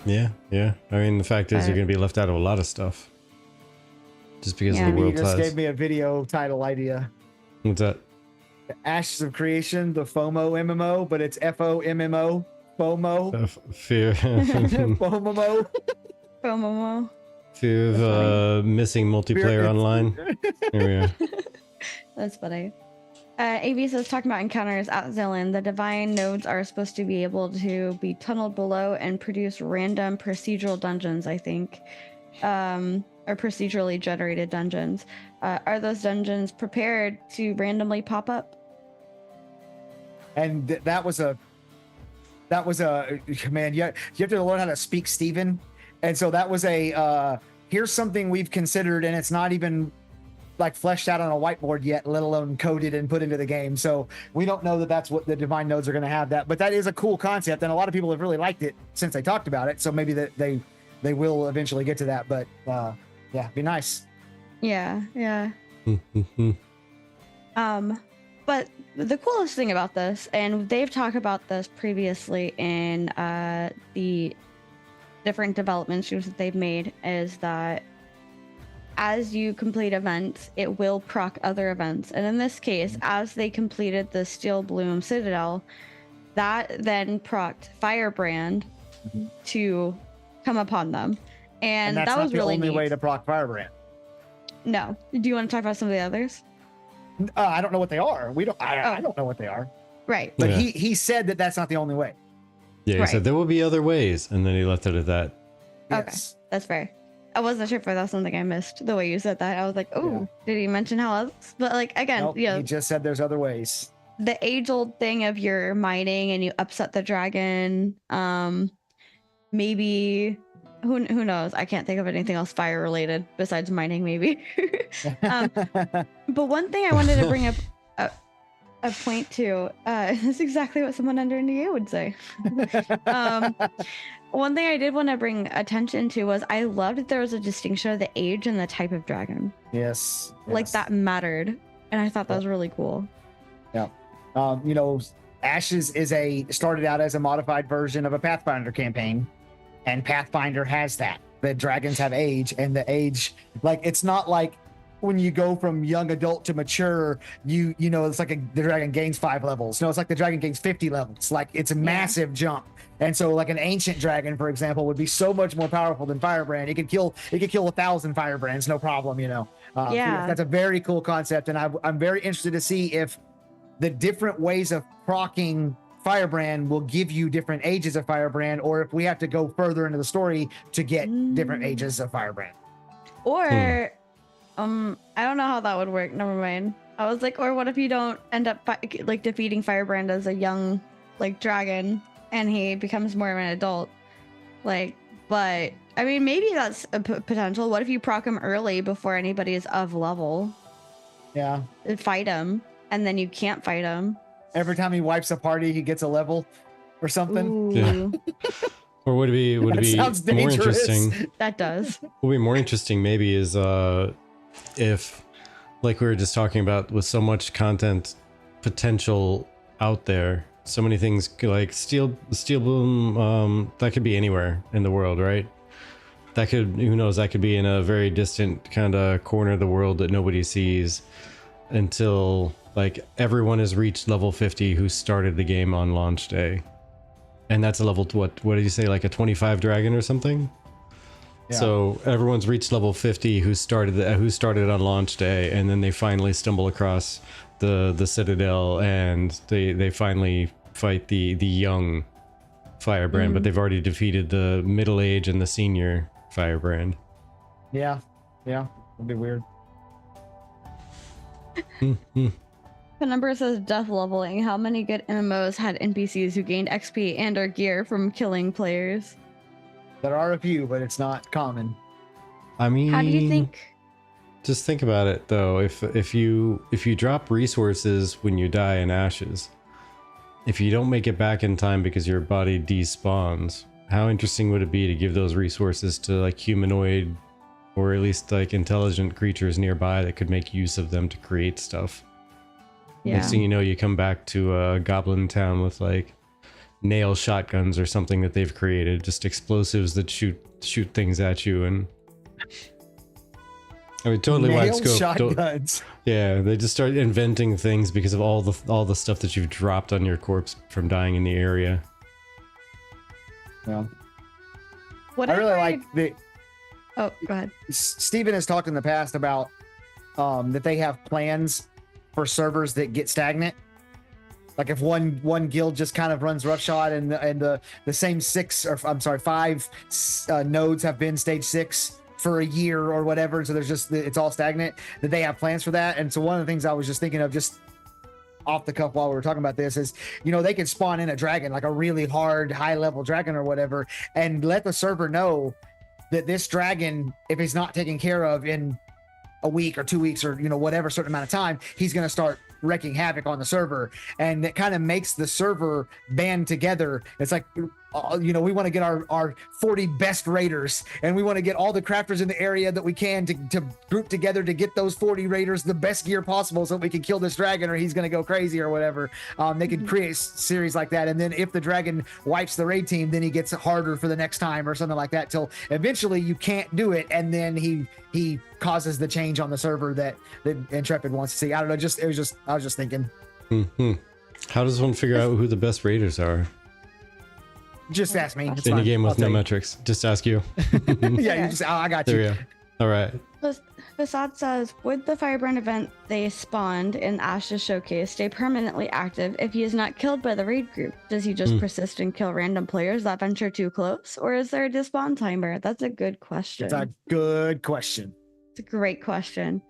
Yeah. I mean, the fact is, you're going to be left out of a lot of stuff just because of the world You just size. gave me a video title idea. What's that? The Ashes of Creation, the FOMO MMO, but it's FOMMO. FOMO. Fear. FOMO. FOMO. Fear of missing multiplayer online. Here we are. That's funny. AV says, talking about encounters at Xillin, the divine nodes are supposed to be able to be tunneled below and produce random procedural dungeons, I think. Or procedurally generated dungeons. Are those dungeons prepared to randomly pop up? And that was a man. You have to learn how to speak Steven. And so that was here's something we've considered, and it's not even like fleshed out on a whiteboard yet, let alone coded and put into the game. So we don't know that that's what the divine nodes are going to have that, but that is a cool concept. And a lot of people have really liked it since they talked about it. So maybe that they will eventually get to that, but yeah, be nice. Yeah. But the coolest thing about this, and they've talked about this previously in the different development streams that they've made, is that as you complete events, it will proc other events. And in this case, as they completed the Steelbloom Citadel, that then procced Firebrand to come upon them. And that's that was really the only neat. way to proc Firebrand. No. Do you want to talk about some of the others? I don't know what they are. I don't know what they are. Right. But he said that that's not the only way. Yeah, he said there will be other ways, and then he left it at that. Okay, Yes. that's fair. I wasn't sure if that was something I missed the way you said that. I was like, oh, did he mention how else? But like, again, Nope, he just said there's other ways. The age-old thing of you're mining and you upset the dragon. Maybe who knows? I can't think of anything else fire related besides mining. Maybe. But one thing I wanted to bring up a point to is exactly what someone under NDA would say. One thing I did want to bring attention to was I loved that there was a distinction of the age and the type of dragon. Yes. Like that mattered, and I thought that was really cool. Yeah. You know, Ashes started out as a modified version of a Pathfinder campaign, and Pathfinder has that. The dragons have age, and the age, like, it's not like when you go from young adult to mature, you know, it's like the dragon gains 5 levels. No, it's like the dragon gains 50 levels. Like, it's a massive jump. And so, like, an ancient dragon, for example, would be so much more powerful than Firebrand. It could kill 1,000 Firebrands, no problem, you know. So that's a very cool concept, and I'm very interested to see if the different ways of procking Firebrand will give you different ages of Firebrand, or if we have to go further into the story to get different ages of Firebrand. Or I don't know how that would work. Never mind. I was like, or what if you don't end up like defeating Firebrand as a young like dragon and he becomes more of an adult? Like, but I mean, maybe that's a potential. What if you proc him early before anybody is of level? Yeah. Fight him, and then you can't fight him. Every time he wipes a party, he gets a level or something. Yeah. Or would it be more interesting? That does. What would be more interesting maybe is if, like we were just talking about, with so much content potential out there, so many things like Steelbloom, that could be anywhere in the world, right? That could, who knows, that could be in a very distant kind of corner of the world that nobody sees until like everyone has reached level 50 who started the game on launch day. And that's a level, what did you say, like a 25 dragon or something? Yeah. So everyone's reached level 50 who started on launch day, and then they finally stumble across the Citadel, and they finally fight the young Firebrand, but they've already defeated the middle age and the senior Firebrand. Yeah, that'd be weird. Penumbra says death leveling. How many good MMOs had NPCs who gained XP and or gear from killing players? There are a few, but it's not common. I mean, how do you think? Just think about it though. If you drop resources when you die in ashes, if you don't make it back in time because your body despawns, how interesting would it be to give those resources to like humanoid or at least like intelligent creatures nearby that could make use of them to create stuff? Yeah. Next thing you know, you come back to a goblin town with like nail shotguns or something that they've created, just explosives that shoot things at you. And I mean, totally wide scope. Shotguns. Yeah, they just start inventing things because of all the stuff that you've dropped on your corpse from dying in the area. Yeah. What I really like the. Oh, go ahead. Steven has talked in the past about that they have plans for servers that get stagnant. Like if one guild just kind of runs roughshod and the same five nodes have been stage 6 for a year or whatever, so it's all stagnant, that they have plans for that. And so one of the things I was just thinking of just off the cuff while we were talking about this is, they could spawn in a dragon, like a really hard high level dragon or whatever, and let the server know that this dragon, if he's not taken care of in a week or 2 weeks or whatever certain amount of time, he's going to start wreaking havoc on the server, and it kind of makes the server band together. It's like we want to get our 40 best raiders, and we want to get all the crafters in the area that we can to group together to get those 40 raiders the best gear possible so that we can kill this dragon or he's going to go crazy or whatever. They could create series like that, and then if the dragon wipes the raid team, then he gets harder for the next time or something like that, till eventually you can't do it, and then he causes the change on the server that Intrepid wants to see. I don't know, I was just thinking. How does one figure out who the best raiders are? Just ask me. In a game with no metrics, just ask you. Yeah, I got you. There we go. All right. Basad says, would the Firebrand event they spawned in Ash's showcase stay permanently active if he is not killed by the raid group? Does he just persist and kill random players that venture too close? Or is there a despawn timer? That's a good question. It's a good question. It's a great question.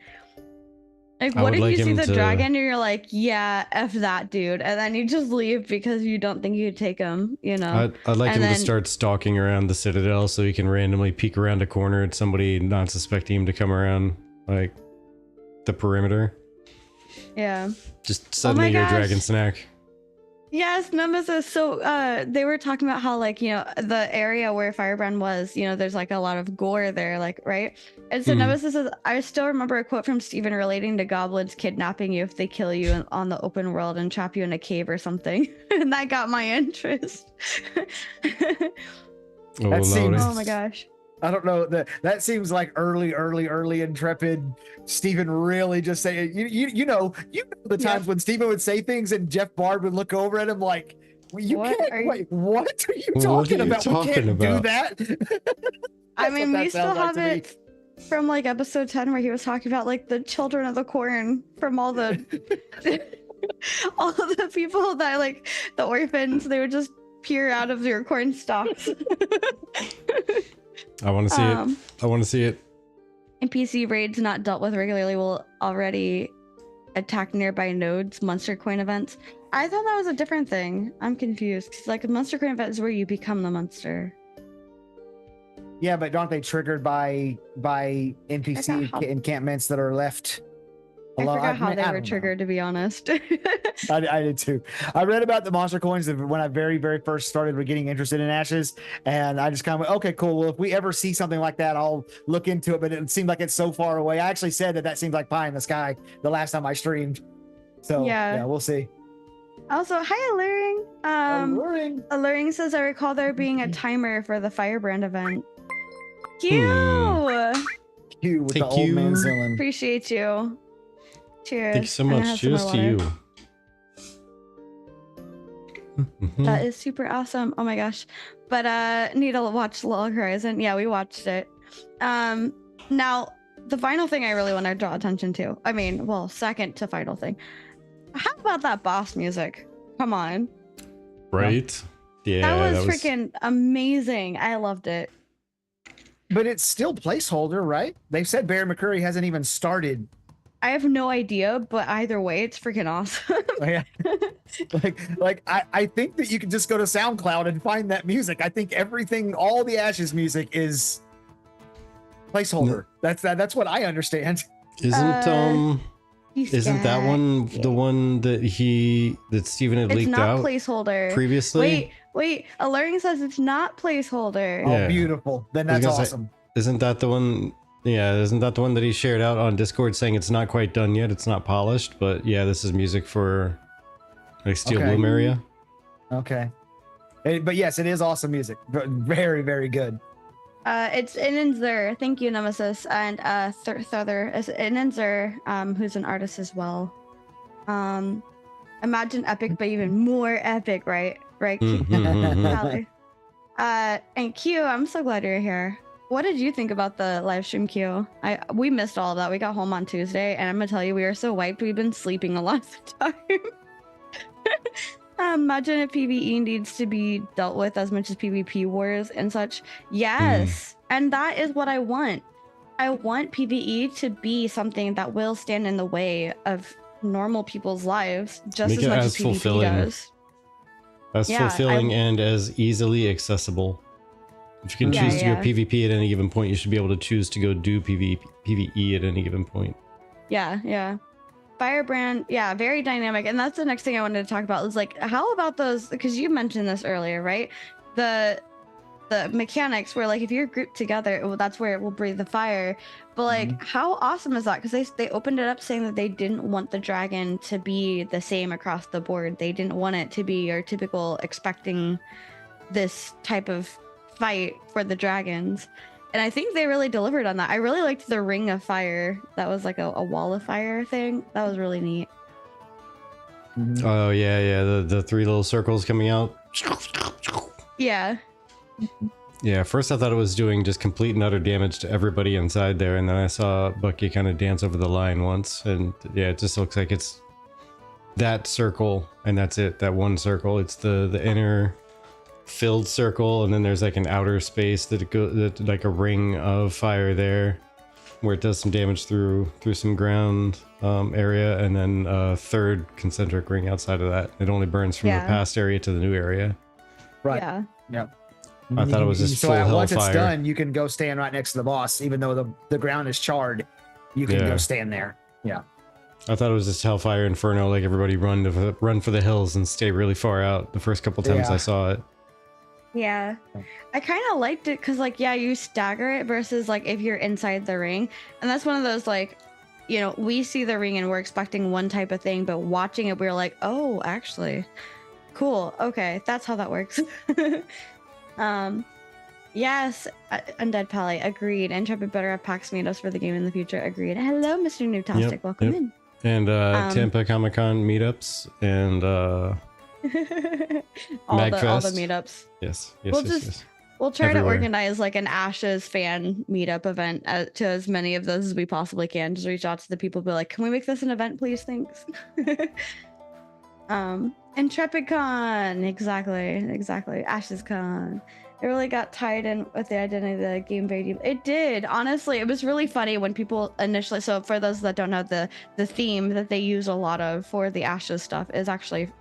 Like, what if you see the dragon and you're like, yeah, F that dude, and then you just leave because you don't think you'd take him, I'd like him to start stalking around the Citadel so he can randomly peek around a corner at somebody not suspecting him to come around, like, the perimeter. Yeah. Just suddenly you're a dragon snack. Yes, Nemesis. So they were talking about how, like, the area where Firebrand was, there's like a lot of gore there, like, right? And so Nemesis says, I still remember a quote from Steven relating to goblins kidnapping you if they kill you on the open world and trap you in a cave or something. And that got my interest. Oh my gosh. I don't know, that seems like early Intrepid Steven really just saying, you know the times when Steven would say things and Jeff Bard would look over at him like, what are you talking about? We can't do that. I mean, we still have it from like episode 10 where he was talking about like the children of the corn from all the all of the people that, like, the orphans, they would just peer out of their corn stalks. I want to see it. I want to see it. NPC raids not dealt with regularly will already attack nearby nodes, monster coin events. I thought that was a different thing. I'm confused. Like, a monster coin event is where you become the monster. Yeah, but aren't they triggered by NPC encampments that are left alone? I forgot how they were triggered, to be honest. I did too. I read about the monster coins when I very, very first started getting interested in Ashes, and I just kind of went, okay, cool. Well, if we ever see something like that, I'll look into it, but it seemed like it's so far away. I actually said that seems like pie in the sky the last time I streamed. So yeah, we'll see. Also, hi, Alluring. Alluring says, I recall there being a timer for the Firebrand event. Cute with the old man Xillin. Appreciate you. Cheers. Thank you so much. Cheers to you. That is super awesome. Oh my gosh. But need to watch Log Horizon. Yeah, we watched it. Now, the final thing I really want to draw attention to. I mean, well, second to final thing. How about that boss music? Come on. Right? Yeah, that was freaking amazing. I loved it. But it's still placeholder, right? They've said Barry McCurry hasn't even started. I have no idea, but either way, it's freaking awesome. Yeah. I think that you can just go to SoundCloud and find that music. I think everything, all the Ashes music is placeholder. That's what I understand. Isn't that one the one that Steven had leaked out? It's not placeholder Previously? Wait. Alluring says it's not placeholder. Oh, Yeah. beautiful. Then that's awesome. Isn't that the one? Yeah, isn't that the one that he shared out on Discord saying it's not quite done yet? It's not polished, but yeah, this is music for like Steelbloom area. Okay. But yes, it is awesome music. Very, very good. It's Inenzer. Thank you, Nemesis. And Thother is Inenzer, who's an artist as well. Imagine epic, but even more epic, right? Right. And Q, I'm so glad you're here. What did you think about the live stream, Q? We missed all of that. We got home on Tuesday, and I'm gonna tell you, we were so wiped. We've been sleeping a lot of the time. Imagine if PvE needs to be dealt with as much as PvP wars and such. Yes, and that is what I want. I want PvE to be something that will stand in the way of normal people's lives just as much as PvP does. As fulfilling and as easily accessible. If you can choose to go PvP at any given point, you should be able to choose to go do PvE at any given point. Yeah. Firebrand, very dynamic. And that's the next thing I wanted to talk about is like, how about those, because you mentioned this earlier, right? The mechanics where like if you're grouped together, that's where it will breathe the fire. But like, how awesome is that? Because they opened it up saying that they didn't want the dragon to be the same across the board. They didn't want it to be your typical expecting this type of fight for the dragons. And I think they really delivered on that. I really liked the ring of fire. That was like a wall of fire thing. That was really neat. Oh yeah. The three little circles coming out. Yeah. Yeah, first I thought it was doing just complete and utter damage to everybody inside there, and then I saw Bucky kind of dance over the line once, and yeah, it just looks like it's that circle, and that's it, that one circle. It's the inner filled circle, and then there's like an outer space that like a ring of fire there, where it does some damage through some ground area, and then a third concentric ring outside of that. It only burns from the past area to the new area. Right. Yeah. Yep. I thought it was just full hellfire. Once it's done, you can go stand right next to the boss, even though the ground is charred. You can go stand there. Yeah. I thought it was just hellfire inferno, like everybody run for the hills and stay really far out. The first couple times I saw it. Yeah, I kind of liked it because like you stagger it versus like if you're inside the ring, and that's one of those like, you know, we see the ring and we're expecting one type of thing, but watching it we're like, oh, actually, cool. Okay, that's how that works. Yes, Undead Pally, agreed. Intrepid better have PAX meetups for the game in the future, agreed. Hello, Mr. Newtastic, welcome in. And Tampa Comic Con meetups and all the meetups. Yes. We'll try to organize like an Ashes fan meetup event to as many of those as we possibly can. Just reach out to the people, be like, can we make this an event, please? Thanks. Intrepid Con, exactly. Ashes Con. It really got tied in with the identity of the game very deep. It did, honestly. It was really funny when people initially, so for those that don't know, the theme that they use a lot of for the Ashes stuff is actually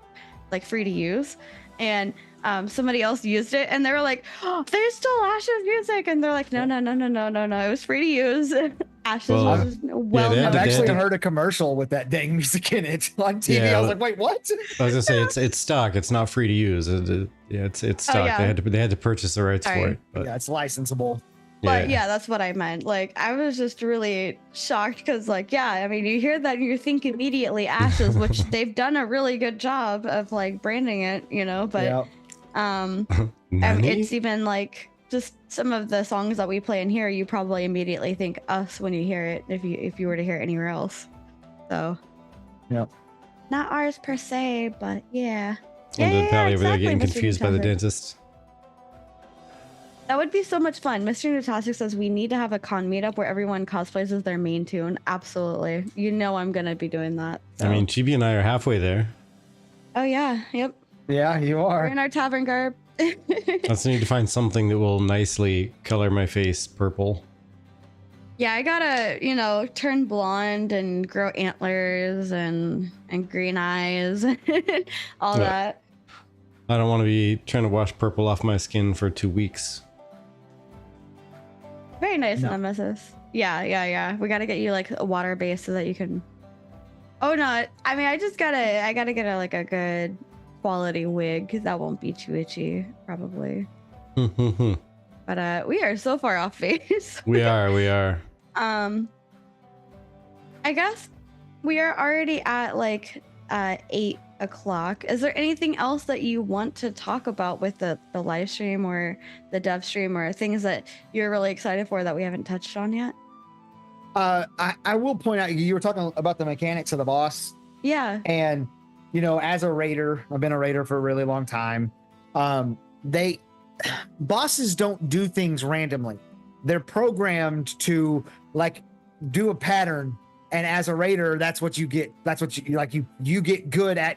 like free to use. And somebody else used it and they were like, oh, there's still Ashes music, and they're like, no, it was free to use. Ashes was well known. I've actually heard a commercial with that dang music in it on TV. I was like, wait, what? I was gonna say it's stock, it's not free to use. It's stock. They had to purchase the rights for it. But. Yeah, it's licensable. But yeah, that's what I meant. Like, I was just really shocked because, like, I mean, you hear that and you think immediately Ashes, which they've done a really good job of like branding it, you know. But it's even like just some of the songs that we play in here, you probably immediately think us when you hear it if you were to hear it anywhere else. So, not ours per se, but yeah. And Pally over there getting confused by the dentist. That would be so much fun. Mr. Nutastic says we need to have a con meetup where everyone cosplays as their main tune. Absolutely. You know I'm going to be doing that. So. I mean, Chibi and I are halfway there. Oh, yeah. Yep. Yeah, you are. We're in our tavern garb. I just need to find something that will nicely color my face purple. Yeah, I gotta, turn blonde and grow antlers and green eyes, all that. I don't want to be trying to wash purple off my skin for 2 weeks. Very nice, Nemesis. Yeah. We gotta get you like a water base so that you can. Oh no! I mean, I gotta get a good quality wig that won't be too itchy, probably. But we are so far off base. We are. I guess we are already at like 8 o'clock. Is there anything else that you want to talk about with the live stream or the dev stream, or things that you're really excited for that we haven't touched on yet? I will point out, you were talking about the mechanics of the boss. Yeah. And, as a raider, I've been a raider for a really long time. Bosses don't do things randomly. They're programmed to like do a pattern. And as a raider, that's what you get. That's what you get good at,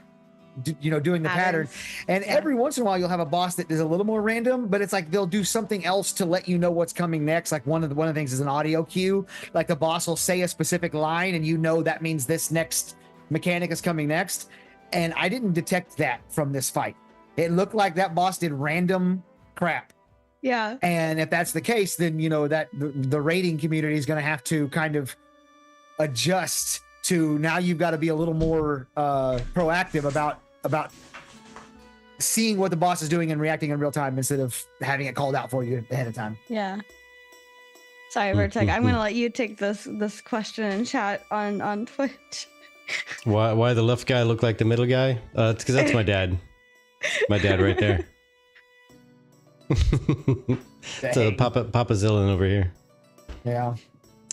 doing the pattern. And every once in a while you'll have a boss that is a little more random, but it's like they'll do something else to let you know what's coming next. Like one of the things is an audio cue. Like the boss will say a specific line and that means this next mechanic is coming next. And I didn't detect that from this fight. It looked like that boss did random crap. Yeah. And if that's the case, then that the raiding community is going to have to kind of adjust to, now you've got to be a little more proactive about seeing what the boss is doing and reacting in real time instead of having it called out for you ahead of time. Yeah. Sorry, Vertec. I'm gonna let you take this question in chat on Twitch. Why the left guy look like the middle guy? It's because that's my dad. My dad right there. So Papa Xillin over here. Yeah.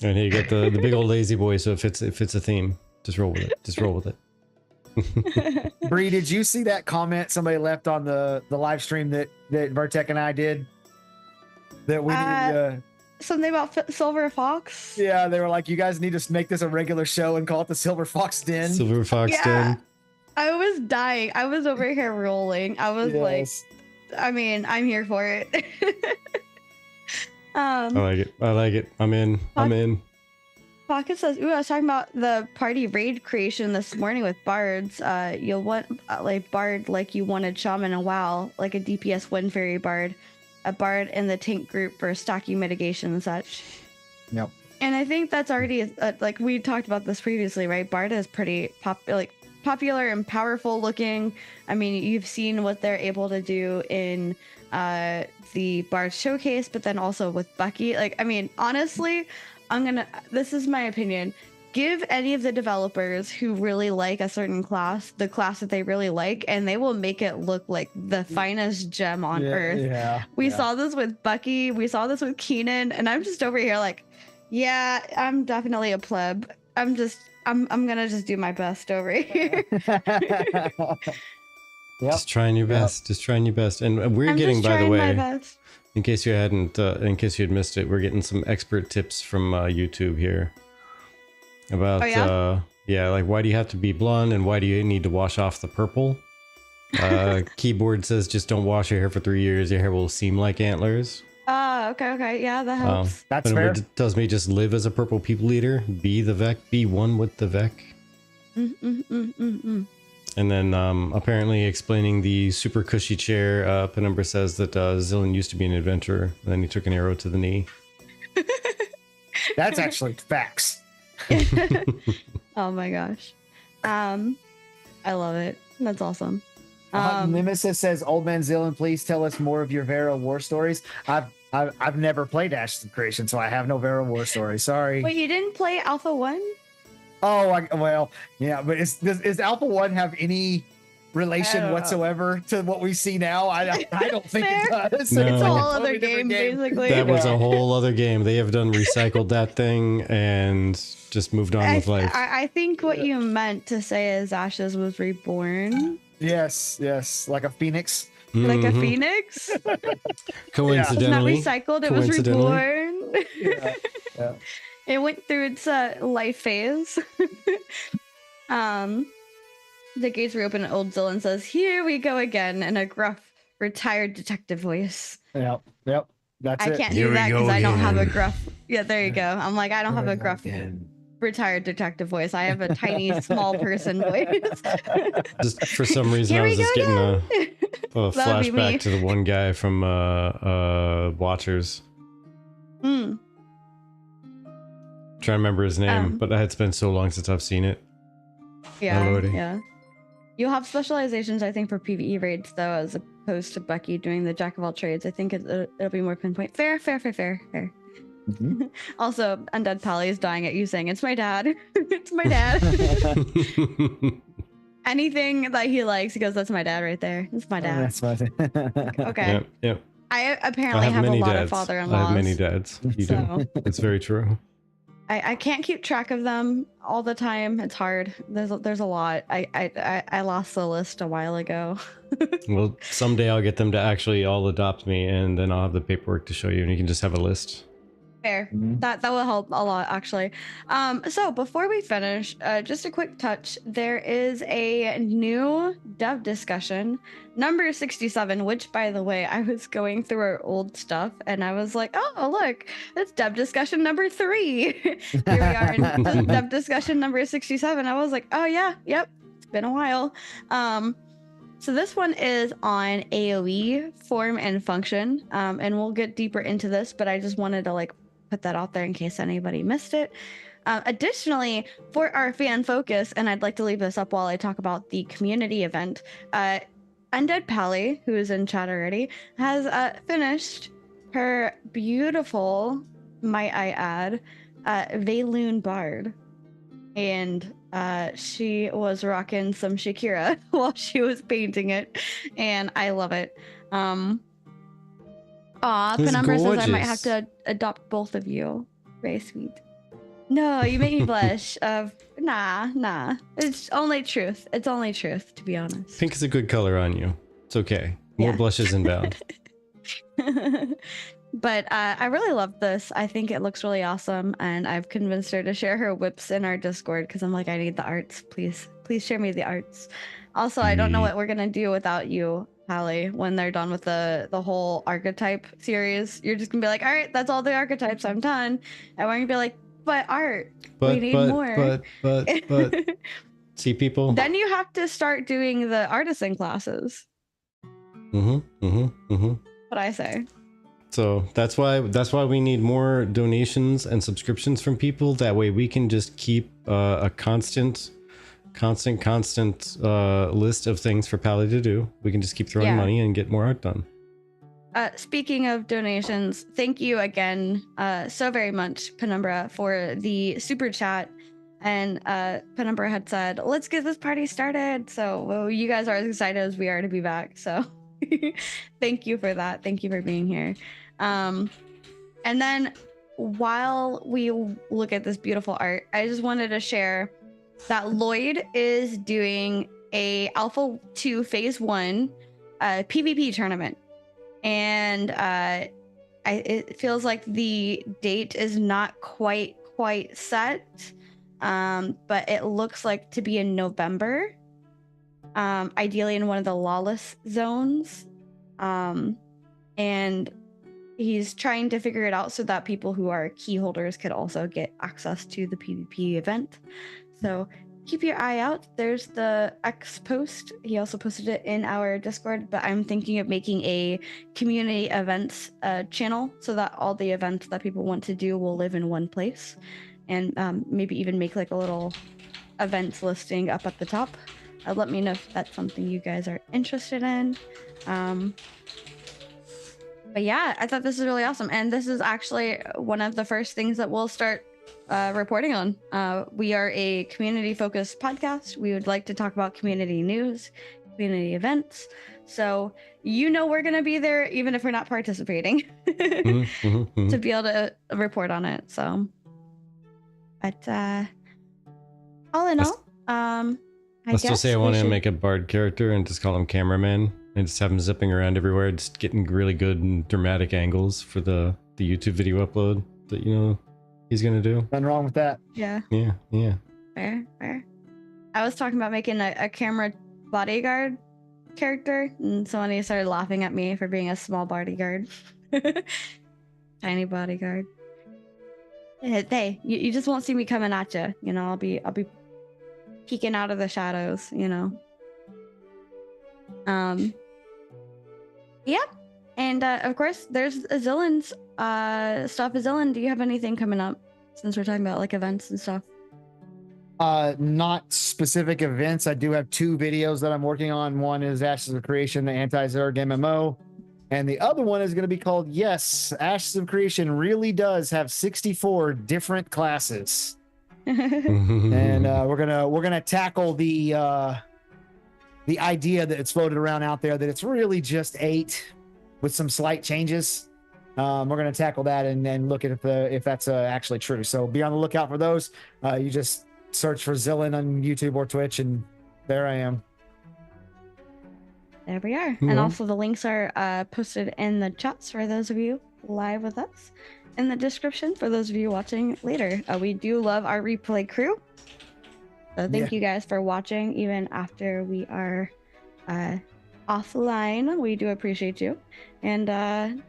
And here you get the big old lazy boy. So if it's a theme, just roll with it. Bree, did you see that comment somebody left on the live stream that Vertec and I did? That we need something about Silver Fox? Yeah, they were like, you guys need to make this a regular show and call it the Silver Fox Den. Silver Fox Den. I was dying. I was over here rolling. I was like, I mean, I'm here for it. I like it. I'm in. Pocket says, ooh, I was talking about the party raid creation this morning with bards. You'll want bard like you wanted shaman and WoW, like a DPS wind fairy bard, a bard in the tank group for stacking mitigation and such. Yep. And I think that's already like we talked about this previously, right? Bard is pretty popular and powerful looking. I mean, you've seen what they're able to do in the Bard showcase, but then also with Bucky. Like, I mean, honestly, this is my opinion. Give any of the developers who really like a certain class, the class that they really like, and they will make it look like the finest gem on earth. Yeah. We saw this with Bucky. We saw this with Keenan, and I'm just over here like, yeah, I'm definitely a pleb. I'm gonna just do my best over here. Just trying your best. Just trying your best. And we're getting, by the way, in case you had missed it, we're getting some expert tips from YouTube here about like why do you have to be blonde and why do you need to wash off the purple. Keyboard says just don't wash your hair for 3 years. Your hair will seem like antlers. Okay. Yeah, that helps. That's fair. It tells me just live as a purple people eater. Be the Vec. Be one with the Vec. And then apparently explaining the super cushy chair, Penumbra says that Xillin used to be an adventurer, and then he took an arrow to the knee. That's actually facts. Oh my gosh. I love it. That's awesome. Nemesis says, "Old man Xillin, please tell us more of your Vera war stories." I've never played Ashes of Creation, so I have no Vera war story. Sorry. Wait, you didn't play Alpha 1? Oh, yeah, but does Alpha 1 have any relation whatsoever to what we see now? I don't think it does. No. It's a whole other game, basically. That was a whole other game. They have recycled that thing and just moved on with life. I think what you meant to say is Ashes was reborn. Yes, like a phoenix. Like a phoenix? Coincidentally. It's not recycled, it was reborn. Yeah. It went through its life phase. The gates reopen and old Xillin says, "Here we go again," in a gruff retired detective voice. Yep. That's it. I can't Here do we that go because I don't have a again. gruff. Yeah, there you go. I'm like, I don't have a gruff retired detective voice. I have a tiny, small person voice. Just for some reason, Here I we was just go getting a again. That would be me. flashback to the one guy from Watchers. Mm. Trying to remember his name, but it's been so long since I've seen it. Yeah, Oh, Lordy. yeah. You'll have specializations, I think, for PvE raids, though, as opposed to Bucky doing the jack of all trades. I think it'll be more pinpoint. Fair. Mm-hmm. Also, Undead Pally is dying at you saying, it's my dad. It's my dad. Anything that he likes, he goes, that's my dad right there. It's my dad. That's fine. Okay. Yep. I apparently have a many lot dads. of father-in-laws. I have many dads. You do. It's very true. I can't keep track of them all the time. It's hard. There's a lot. I lost the list a while ago. Well, someday I'll get them to actually all adopt me, and then I'll have the paperwork to show you, and you can just have a list. Fair. Mhm. That will help a lot, actually. So before we finish, just a quick touch. There is a new dev discussion, number 67, which, by the way, I was going through our old stuff and I was like, oh, look, it's dev discussion number 3. Here we are in dev discussion number 67. I was like, oh yeah, yep, it's been a while. So this one is on AoE form and function, and we'll get deeper into this, but I just wanted to put that out there in case anybody missed it. Additionally, for our fan focus, and I'd like to leave this up while I talk about the community event, Undead Pally, who is in chat already, has finished her beautiful, might I add, Valoon Bard. And she was rocking some Shakira while she was painting it, and I love it. Penumbra says I might have to adopt both of you. Very sweet. No, you make me blush. Nah. It's only truth. It's only truth, to be honest. Pink is a good color on you. It's okay. More Yeah. blushes inbound. But I really love this. I think it looks really awesome, and I've convinced her to share her whips in our Discord because I'm like, I need the arts. Please share me the arts. Also, I don't know what we're gonna do without you, Hallie, when they're done with the whole archetype series. You're just gonna be like, all right, that's all the archetypes. I'm done. And we're gonna be like, but art. We need more. But see, people. Then you have to start doing the artisan classes. What I say. So that's why we need more donations and subscriptions from people. That way we can just keep a constant list of things for Pally to do. We can just keep throwing money and get more art done. Speaking of donations, thank you again so very much, Penumbra, for the super chat. And Penumbra had said, let's get this party started. So you guys are as excited as we are to be back. So thank you for that. Thank you for being here. And then while we look at this beautiful art, I just wanted to share that Lloyd is doing a Alpha 2 Phase 1 PvP tournament. And it feels like the date is not quite set, but it looks like to be in November, ideally in one of the lawless zones. And he's trying to figure it out so that people who are key holders could also get access to the PvP event. So keep your eye out. There's the X post. He also posted it in our Discord, but I'm thinking of making a community events channel so that all the events that people want to do will live in one place, and maybe even make like a little events listing up at the top. Let me know if that's something you guys are interested in. But yeah, I thought this is really awesome. And this is actually one of the first things that we'll start reporting on. We are a community-focused podcast. We would like to talk about community news, community events. So we're going to be there even if we're not participating to be able to report on it. So, but all in all, Let's just say I want to make a bard character and just call him Cameraman and just have him zipping around everywhere, just getting really good and dramatic angles for the YouTube video upload that he's gonna do. Nothing wrong with that. Yeah. Yeah. Fair. I was talking about making a camera bodyguard character, and somebody started laughing at me for being a small bodyguard. Tiny bodyguard. Hey, you just won't see me coming at you. You know, I'll be peeking out of the shadows. You know. Yeah, and of course, there's Xillin's stuff. Xillin, do you have anything coming up? Since we're talking about like events and stuff. Not specific events. I do have 2 videos that I'm working on. One is Ashes of Creation, the anti-Zerg MMO. And the other one is going to be called, yes, Ashes of Creation really does have 64 different classes. And we're gonna tackle the idea that it's floated around out there that it's really just 8 with some slight changes. We're going to tackle that and look at if that's actually true. So be on the lookout for those. You just search for Xillin on YouTube or Twitch, and there I am. There we are. And also the links are posted in the chats for those of you live with us, in the description for those of you watching later. We do love our replay crew. So thank you guys for watching even after we are offline. We do appreciate you. And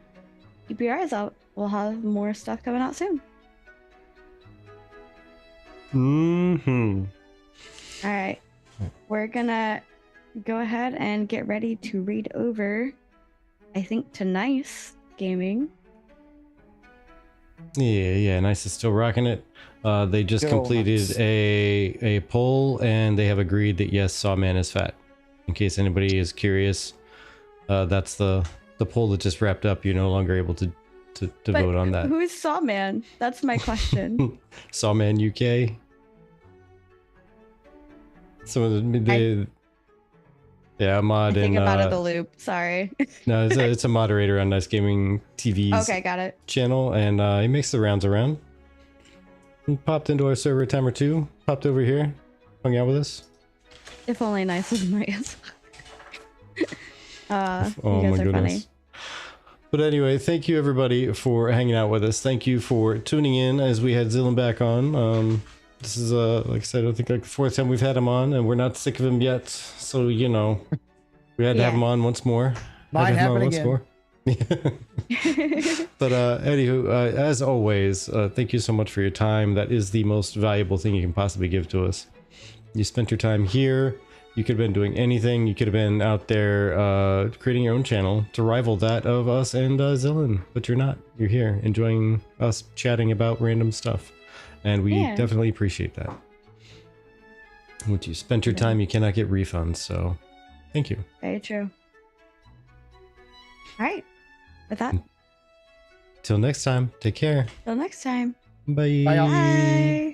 keep your eyes out. We'll have more stuff coming out soon. All right. We're gonna go ahead and get ready to read over, I think, to Nice Gaming. Yeah, Nice is still rocking it. They just Go completed Nice. a poll, and they have agreed that yes, Sawman is fat. In case anybody is curious, that's the poll that just wrapped up. You're no longer able to vote on that. Who is Sawman? That's my question. Sawman UK. Yeah, mod I think and I'm out of the loop. Sorry. no, it's a moderator on Nice Gaming TV's Okay, got it. channel, and he makes the rounds around. He popped into our server a time or two. Popped over here, hung out with us. If only Nice was my answer. Oh you guys my are goodness. funny. But anyway, thank you everybody for hanging out with us. Thank you for tuning in as we had Xillin back on. This is like I said, I think like the 4th time we've had him on, and we're not sick of him yet. So you know, we had to have him on once more. Might happen again. But anywho, as always, thank you so much for your time. That is the most valuable thing you can possibly give to us. You spent your time here. You could have been doing anything. You could have been out there creating your own channel to rival that of us and Xillin, but you're not. You're here enjoying us chatting about random stuff, and we definitely appreciate that. Once you spent your time, you cannot get refunds, so thank you. Very true. All right. With that, Till next time, take care. till next time. Bye. Bye, y'all. Bye.